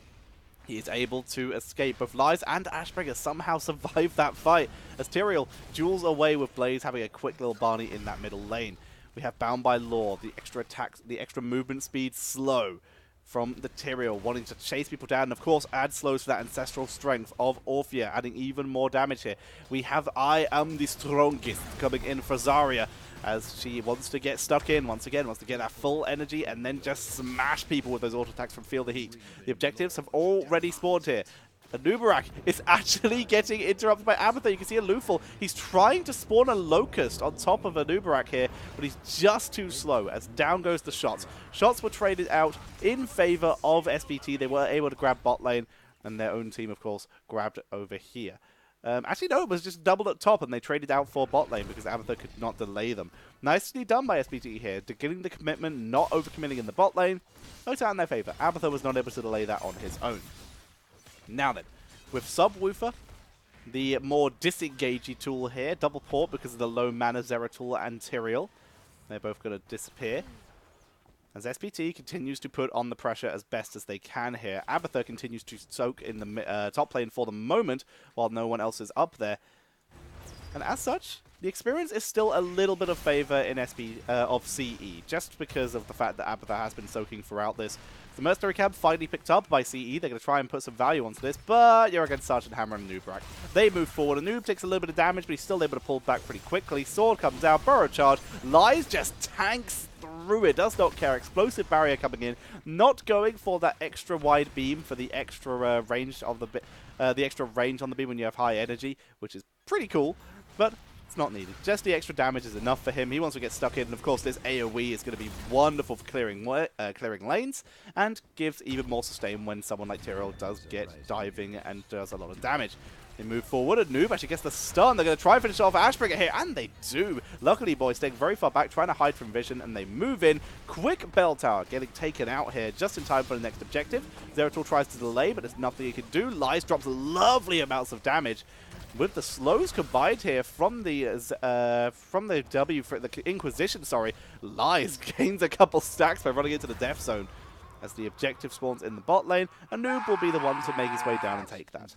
he is able to escape. Both Lies and Ashbringer somehow survive that fight, as Tyrael duels away with Blaze, having a quick little Barney in that middle lane. We have Bound by Law, the extra attacks, the extra movement speed slow from the Tyrael, wanting to chase people down, and of course add slows for that ancestral strength of Orphea, adding even more damage here. We have I Am the Strongest coming in for Zarya, as she wants to get stuck in once again, wants to get that full energy and then just smash people with those auto attacks from Feel the Heat. The objectives have already spawned here. A Nubarak is actually getting interrupted by Abathur. You can see a Lufal. He's trying to spawn a Locust on top of a Nubarak here, but he's just too slow as down goes the shots. Shots were traded out in favor of SPT. They were able to grab bot lane, and their own team, of course, grabbed over here. Actually, no, it was just doubled at top, and they traded out for bot lane because Abathur could not delay them. Nicely done by SPT here, getting the commitment, not overcommitting in the bot lane. Worked out in their favor. Abathur was not able to delay that on his own. Now then, with Subwoofer, the more disengagey tool here, double port because of the low mana Zeratul and Tyrael. They're both going to disappear. As SPT continues to put on the pressure as best as they can here. Abathur continues to soak in the top lane for the moment, while no one else is up there. And as such, the experience is still a little bit of favor in of CE, just because of the fact that Abathur has been soaking throughout this. The Mercenary Camp finally picked up by CE. They're going to try and put some value onto this, but you're against Sergeant Hammer and Nubarak. They move forward. A Noob takes a little bit of damage, but he's still able to pull back pretty quickly. Sword comes out, Burrow Charge. Lies just tanks through it, does not care. Explosive Barrier coming in, not going for that extra wide beam for the extra range of the extra range on the beam when you have high energy, which is pretty cool, but it's not needed. Just the extra damage is enough for him. He wants to get stuck in, and of course this AoE is going to be wonderful for clearing lanes, and gives even more sustain when someone like Tyrael does get diving and does a lot of damage. They move forward, and Noob actually gets the stun. They're going to try and finish off Ashbringer here, and they do. Luckily, boys staying very far back, trying to hide from vision, and they move in. Quick bell tower getting taken out here just in time for the next objective. Zeratul tries to delay, but there's nothing he can do. Lies drops lovely amounts of damage. With the slows combined here from the W for the Inquisition, Lies gains a couple stacks by running into the death zone. As the objective spawns in the bot lane, a Noob will be the one to make his way down and take that.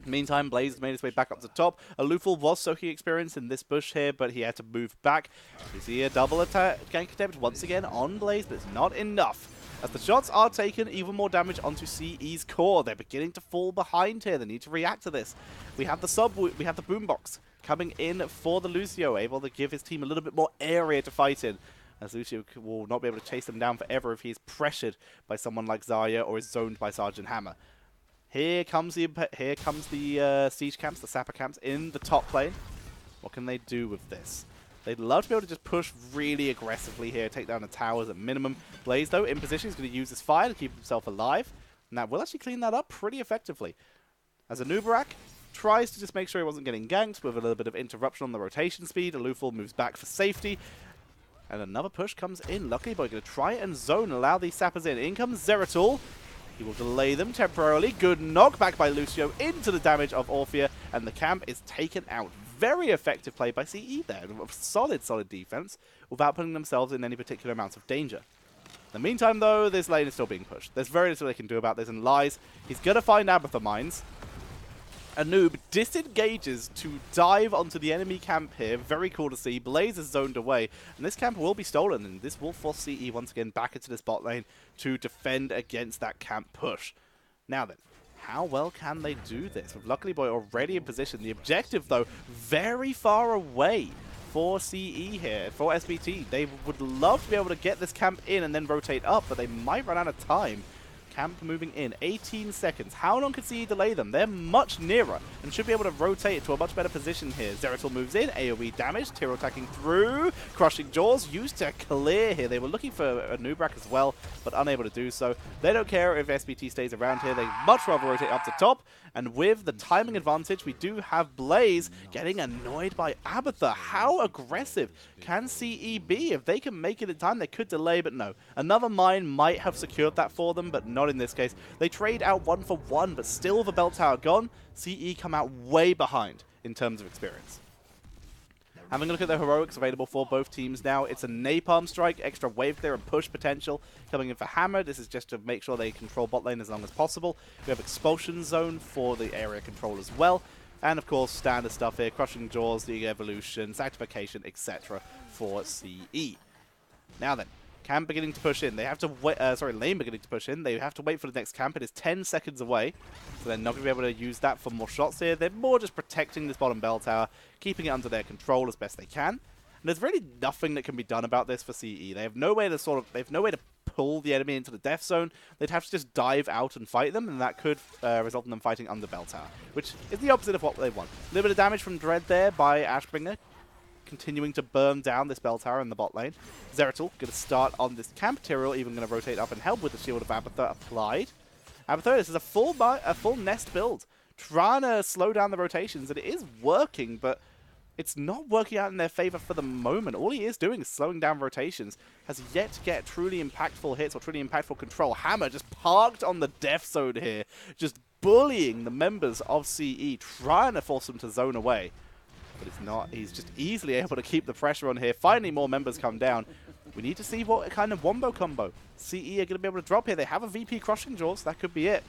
Meantime, Blaze has made his way back up to top. Alufal was soaking experience in this bush here, but he had to move back. We see a double attack gank attempt once again on Blaze, but it's not enough. As the shots are taken, even more damage onto CE's core. They're beginning to fall behind here. They need to react to this. We have the boombox coming in for the Lucio, able to give his team a little bit more area to fight in, as Lucio will not be able to chase them down forever if he's pressured by someone like Zarya or is zoned by Sergeant Hammer. Here comes the siege camps, the sapper camps in the top lane. What can they do with this? They'd love to be able to just push really aggressively here, take down the towers at minimum. Blaze, though, in position, is going to use his fire to keep himself alive, and that will actually clean that up pretty effectively. As Anubarak tries to just make sure he wasn't getting ganked with a little bit of interruption on the rotation speed, Alufal moves back for safety, and another push comes in. Luckily Boy going to try and zone, allow these sappers in. In comes Zeratul. He will delay them temporarily. Good knockback by Lucio into the damage of Orphea, and the camp is taken out. Very effective play by CE there. Solid defense without putting themselves in any particular amounts of danger. In the meantime, though, this lane is still being pushed. There's very little they can do about this, and Lies, he's going to find Abathur mines. A noob disengages to dive onto the enemy camp here. Very cool to see. Blaze is zoned away, and this camp will be stolen, and this will force CE once again back into this bot lane to defend against that camp push. Now then, how well can they do this? With Luckily Boy already in position. The objective, though, very far away for CE here, for SPT. They would love to be able to get this camp in and then rotate up, but they might run out of time. Camp moving in, 18 seconds. How long could CE delay them? They're much nearer and should be able to rotate to a much better position here. Zeratul moves in, AoE damage, Tyro attacking through, crushing jaws, used to clear here. They were looking for a Nubrak as well, but unable to do so. They don't care if SPT stays around here. They much rather rotate up to top, and with the timing advantage, we do have Blaze getting annoyed by Abathur. How aggressive can CE be? If they can make it in time, they could delay, but no. Another mine might have secured that for them, but not in this case. They trade out 1 for 1, but still the bell tower gone. CE come out way behind in terms of experience. Having a look at the heroics available for both teams now, it's a Napalm Strike, extra wave clear and push potential coming in for Hammer. This is just to make sure they control bot lane as long as possible. We have Expulsion Zone for the area control as well. And of course, standard stuff here, Crushing Jaws, the Evolution, Sanctification, etc. for CE. Now then, camp beginning to push in. They have to wait, lane beginning to push in. They have to wait for the next camp. It is 10 seconds away, so they're not going to be able to use that for more shots here. They're more just protecting this bottom bell tower, keeping it under their control as best they can. And there's really nothing that can be done about this for CE. They have no way to pull the enemy into the death zone. They'd have to just dive out and fight them, and that could result in them fighting under bell tower, which is the opposite of what they want. A little bit of damage from Dread there by Ashbringer, continuing to burn down this bell tower in the bot lane. Zeratul going to start on this camp. Tyrael even going to rotate up and help with the shield of Abathur applied. Abathur, this is a full nest build, trying to slow down the rotations, and it is working, but it's not working out in their favor for the moment. All he is doing is slowing down rotations. Has yet to get truly impactful hits or truly impactful control. Hammer just parked on the death zone here, just bullying the members of CE, trying to force them to zone away. But it's not. He's just easily able to keep the pressure on here. Finally, more members come down. We need to see what kind of wombo combo CE are going to be able to drop here. They have a VP Crushing Jaws. That could be it.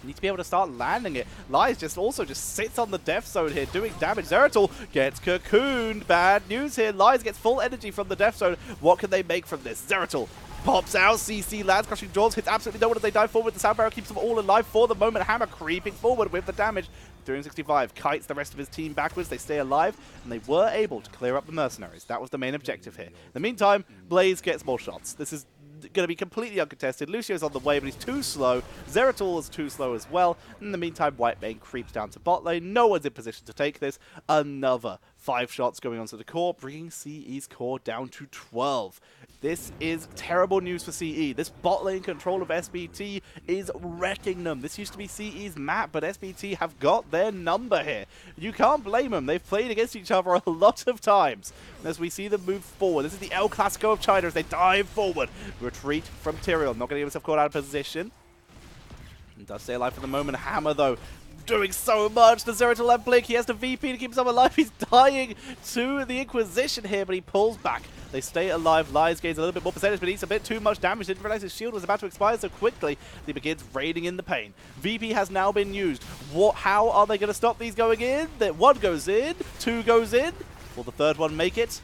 Need to be able to start landing it. Lies just sits on the death zone here, doing damage. Zeratul gets cocooned. Bad news here. Lies gets full energy from the death zone. What can they make from this? Zeratul pops out. CC lands. Crushing Jaws hits absolutely no one as they dive forward. The sound barrel keeps them all alive for the moment. Hammer creeping forward with the damage. 365 kites the rest of his team backwards. They stay alive, and they were able to clear up the mercenaries. That was the main objective here. In the meantime, Blaze gets more shots. This is going to be completely uncontested. Lucio's on the way, but he's too slow. Zeratul is too slow as well. In the meantime, Whitemane creeps down to bot lane. No one's in position to take this. Another 5 shots going onto the core, bringing CE's core down to 12. This is terrible news for CE. This bot lane control of SPT is wrecking them. This used to be CE's map, but SPT have got their number here. You can't blame them. They've played against each other a lot of times. As we see them move forward, this is the El Clasico of China as they dive forward. Retreat from Tyrael, not going to get himself caught out of position. He does stay alive for the moment. Hammer, though, doing so much. The Zeratul have Blink. He has the VP to keep himself alive. He's dying to the Inquisition here, but he pulls back. They stay alive. Lies gains a little bit more percentage, but eats a bit too much damage. Didn't realize his shield was about to expire so quickly. He begins raiding in the pain. VP has now been used. How are they going to stop these going in? One goes in. 2 goes in. Will the third one make it?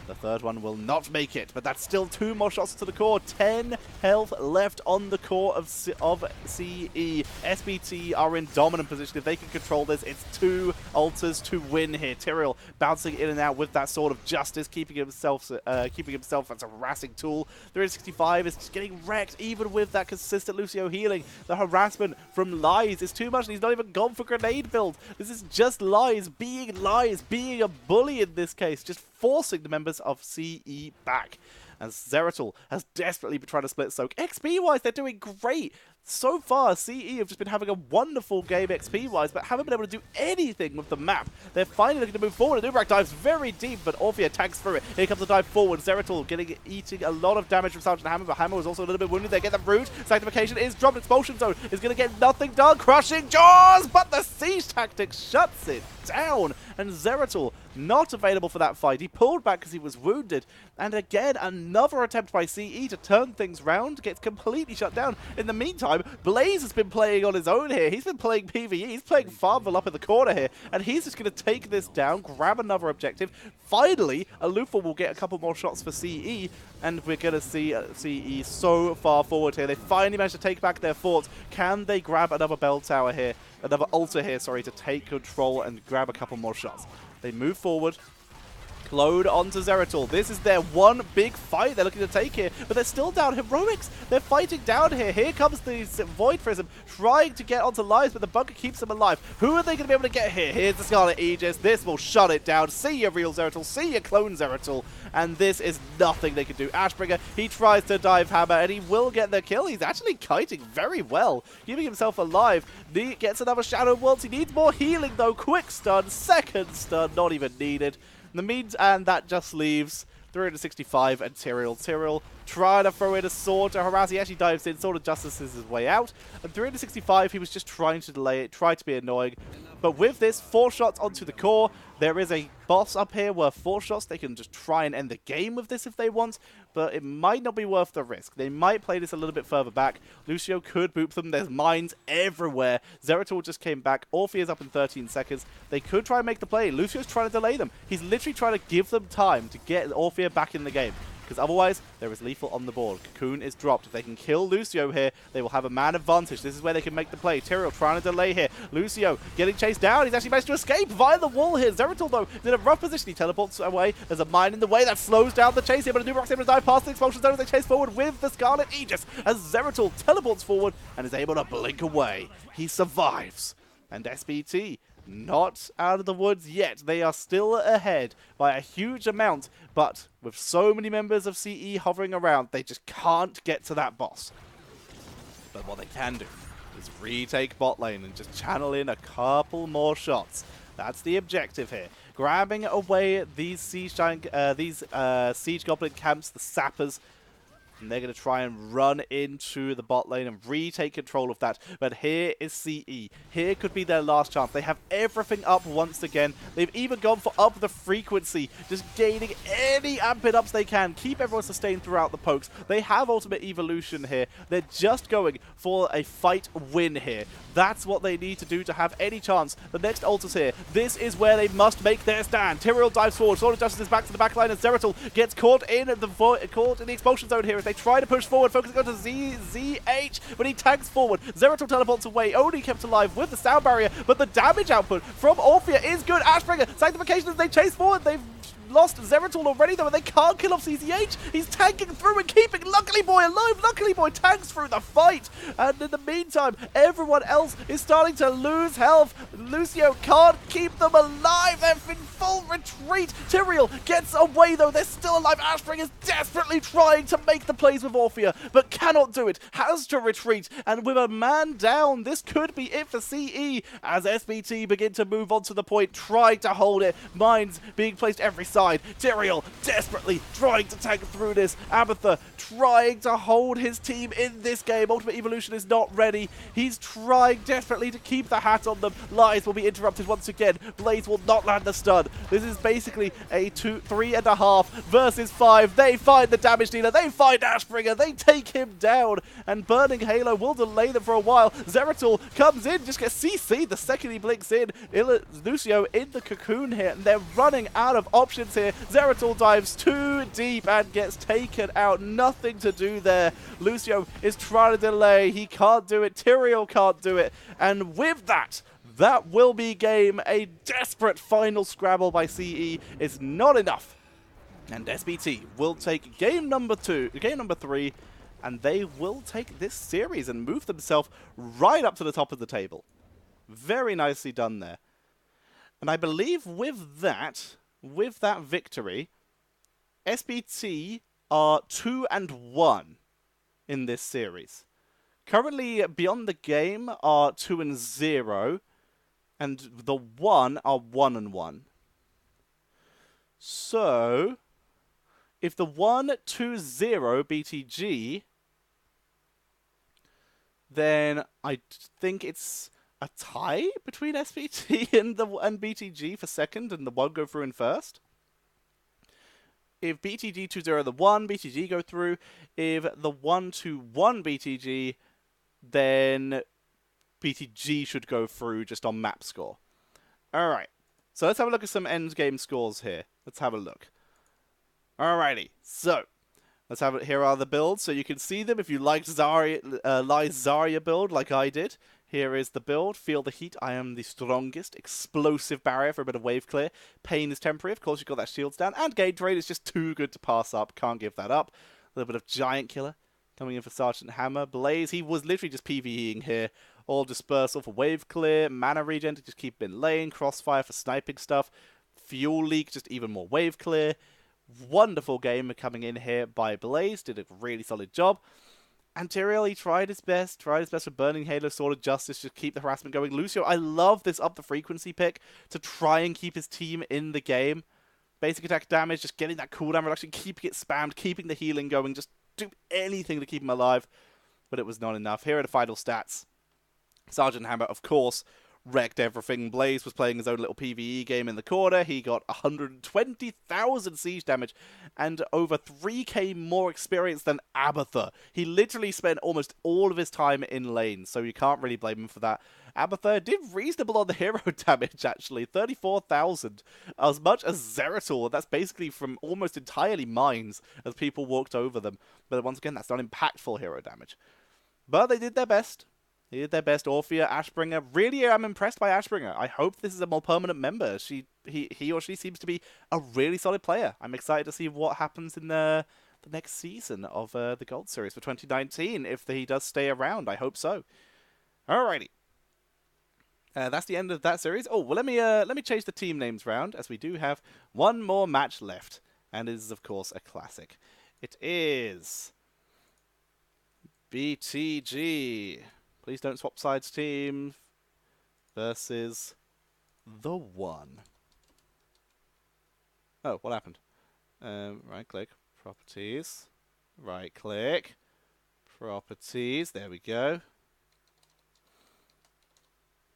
The third one will not make it, but that's still 2 more shots to the core. 10 health left on the core of CE. SPT are in dominant position. If they can control this, it's 2 ulters to win here. Tyrael bouncing in and out with that Sword of Justice, keeping himself as a harassing tool. 365 is just getting wrecked, even with that consistent Lucio healing. The harassment from Lies is too much, and he's not even gone for grenade build. This is just Lies, being a bully in this case, just forcing the members of CE back. As Zeratul has desperately been trying to split Soak. XP-wise, they're doing great. So far, CE have just been having a wonderful game XP-wise, but haven't been able to do anything with the map. They're finally looking to move forward. Ubrak dives very deep, but Orphea tanks through it. Here comes the dive forward. Zeratul eating a lot of damage from Sergeant Hammer, but Hammer was also a little bit wounded. They get the root. Sanctification is dropped. Expulsion Zone is going to get nothing done. Crushing Jaws, but the Siege Tactic shuts it down. And Zeratul not available for that fight. He pulled back because he was wounded. And again, another attempt by CE to turn things round gets completely shut down. In the meantime, Blaze has been playing on his own here. He's been playing PvE. He's playing Farmville up in the corner here. And he's just going to take this down, grab another objective. Finally, Alufa will get a couple more shots for CE. And we're going to see CE so far forward here. They finally managed to take back their forts. Can they grab another bell tower here? Another altar here, sorry, to take control and grab a couple more shots. They move forward. Claude onto Zeratul. This is their one big fight they're looking to take here, but they're still down heroics. They're fighting down here. Here comes the Void Prism trying to get onto Lives, but the bunker keeps them alive. Who are they going to be able to get here? Here's the Scarlet Aegis. This will shut it down. See your real Zeratul. See your clone Zeratul. And this is nothing they can do. Ashbringer, he tries to dive hammer, and he will get the kill. He's actually kiting very well, keeping himself alive. He gets another Shadow Waltz. He needs more healing, though. Quick stun, second stun, not even needed. And that just leaves 365 and Tyrael. Tyrael trying to throw in a sword to harass. He actually dives in. Sword of Justice is his way out. And 365, he was just trying to delay it, tried to be annoying. But with this, 4 shots onto the core. There is a boss up here worth 4 shots. They can just try and end the game with this if they want, but it might not be worth the risk. They might play this a little bit further back. Lucio could boop them. There's mines everywhere. Zeratul just came back. Orphea is up in 13 seconds. They could try and make the play. Lucio's trying to delay them. He's literally trying to give them time to get Orphea back in the game, because otherwise there is lethal on the board. Cocoon is dropped. If they can kill Lucio here, they will have a man advantage. This is where they can make the play. Tyrael trying to delay here. Lucio getting chased down. He's actually managed to escape via the wall here. Zeratul, though, is in a rough position. He teleports away. There's a mine in the way that slows down the chase here, but Nubrock's able to dive past the expulsion zone as they chase forward with the Scarlet Aegis, as Zeratul teleports forward and is able to blink away. He survives. And SPT not out of the woods yet. They are still ahead by a huge amount, but with so many members of CE hovering around, they just can't get to that boss. But what they can do is retake bot lane and just channel in a couple more shots. That's the objective here. Grabbing away these siege goblin camps, the sappers. And they're going to try and run into the bot lane and retake control of that. But here is CE. Here could be their last chance. They have everything up once again. They've even gone for up the frequency, just gaining any amping ups they can. Keep everyone sustained throughout the pokes. They have ultimate evolution here. They're just going for a fight win here. That's what they need to do to have any chance. The next ult's here. This is where they must make their stand. Tyrael dives forward. Sword of Justice is back to the backline, and Zeratul gets caught in the expulsion zone here as they try to push forward, focusing on to ZH, but he tags forward. Zeratul teleports away, only kept alive with the sound barrier, but the damage output from Orphea is good. Ashbringer, Sanctification as they chase forward. They've lost Zeratul already, though, and they can't kill off CCH. He's tanking through and keeping Luckily Boy alive. Luckily Boy tanks through the fight. And in the meantime, everyone else is starting to lose health. Lucio can't keep them alive. They're in full retreat. Tyrael gets away, though. They're still alive. Ashbring is desperately trying to make the plays with Orphea, but cannot do it. Has to retreat. And with a man down, this could be it for CE as SPT begin to move on to the point, trying to hold it. Mines being placed every side. Tyrael desperately trying to tank through this. Abatha trying to hold his team in this game. Ultimate Evolution is not ready. He's trying desperately to keep the hat on them. Lies will be interrupted once again. Blaze will not land the stun. This is basically a 3.5 versus 5. They find the damage dealer. They find Ashbringer. They take him down. And Burning Halo will delay them for a while. Zeratul comes in, just gets CC the second he blinks in. Lucio in the cocoon here. And they're running out of options happens here. Zeratul dives too deep and gets taken out. Nothing to do there. Lucio is trying to delay. He can't do it. Tyrael can't do it. And with that, that will be game. A desperate final scrabble by CE is not enough. And SPT will take game number 3, and they will take this series and move themselves right up to the top of the table. Very nicely done there. And I believe with that victory, SPT are 2-1 in this series. Currently, Beyond the Game are 2-0, and the 1 are 1-1. So, if the 1-2-0 BTG, then I think it's a tie between SPT and BTG for second, and the 1 go through in first. If BTG 2-0 the 1, BTG go through. If the 1-1 BTG, then BTG should go through just on map score. Alright, so let's have a look at some end game scores here. Let's have a look. Alrighty, so let's have it. Here are the builds, so you can see them if you liked Zarya build like I did. Here is the build. Feel the heat. I am the strongest. Explosive barrier for a bit of wave clear. Pain is temporary. Of course, you've got that shields down. And gauge rate is just too good to pass up. Can't give that up. A little bit of giant killer coming in for Sergeant Hammer. Blaze, he was literally just PvEing here. All dispersal for wave clear. Mana regen to just keep in lane. Crossfire for sniping stuff. Fuel leak, just even more wave clear. Wonderful game coming in here by Blaze. Did a really solid job. And Tyrael, he tried his best with Burning Halo, Sword of Justice to keep the harassment going. Lucio, I love this up the frequency pick to try and keep his team in the game. Basic attack damage, just getting that cooldown reduction, keeping it spammed, keeping the healing going, just do anything to keep him alive. But it was not enough. Here are the final stats. Sergeant Hammer, of course, wrecked everything. Blaze was playing his own little PvE game in the corner. He got 120,000 siege damage and over 3k more experience than Abathur. He literally spent almost all of his time in lane, so you can't really blame him for that. Abathur did reasonable on the hero damage, actually. 34,000. As much as Zeratul. That's basically from almost entirely mines as people walked over them. But once again, that's not impactful hero damage. But they did their best. They did their best. Orphea, Ashbringer. Really, I'm impressed by Ashbringer. I hope this is a more permanent member. He or she seems to be a really solid player. I'm excited to see what happens in the next season of the Gold Series for 2019. If he does stay around, I hope so. Alrighty. That's the end of that series. Oh, well, let me change the team names round, as we do have one more match left. And it is, of course, a classic. It is BTG. Please don't swap sides team versus the 1. Oh, what happened? Right click, properties, right click, properties, there we go.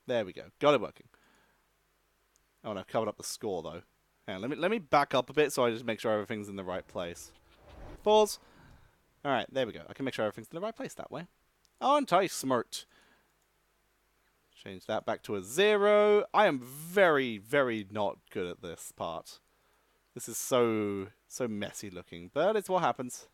There we go, got it working. Oh, and I've covered up the score though. Hang on, let me back up a bit so I just make sure everything's in the right place. Pause. Alright, there we go. I can make sure everything's in the right place that way. Aren't I smart? Change that back to a 0. I am very, very not good at this part. This is so messy looking, but it's what happens.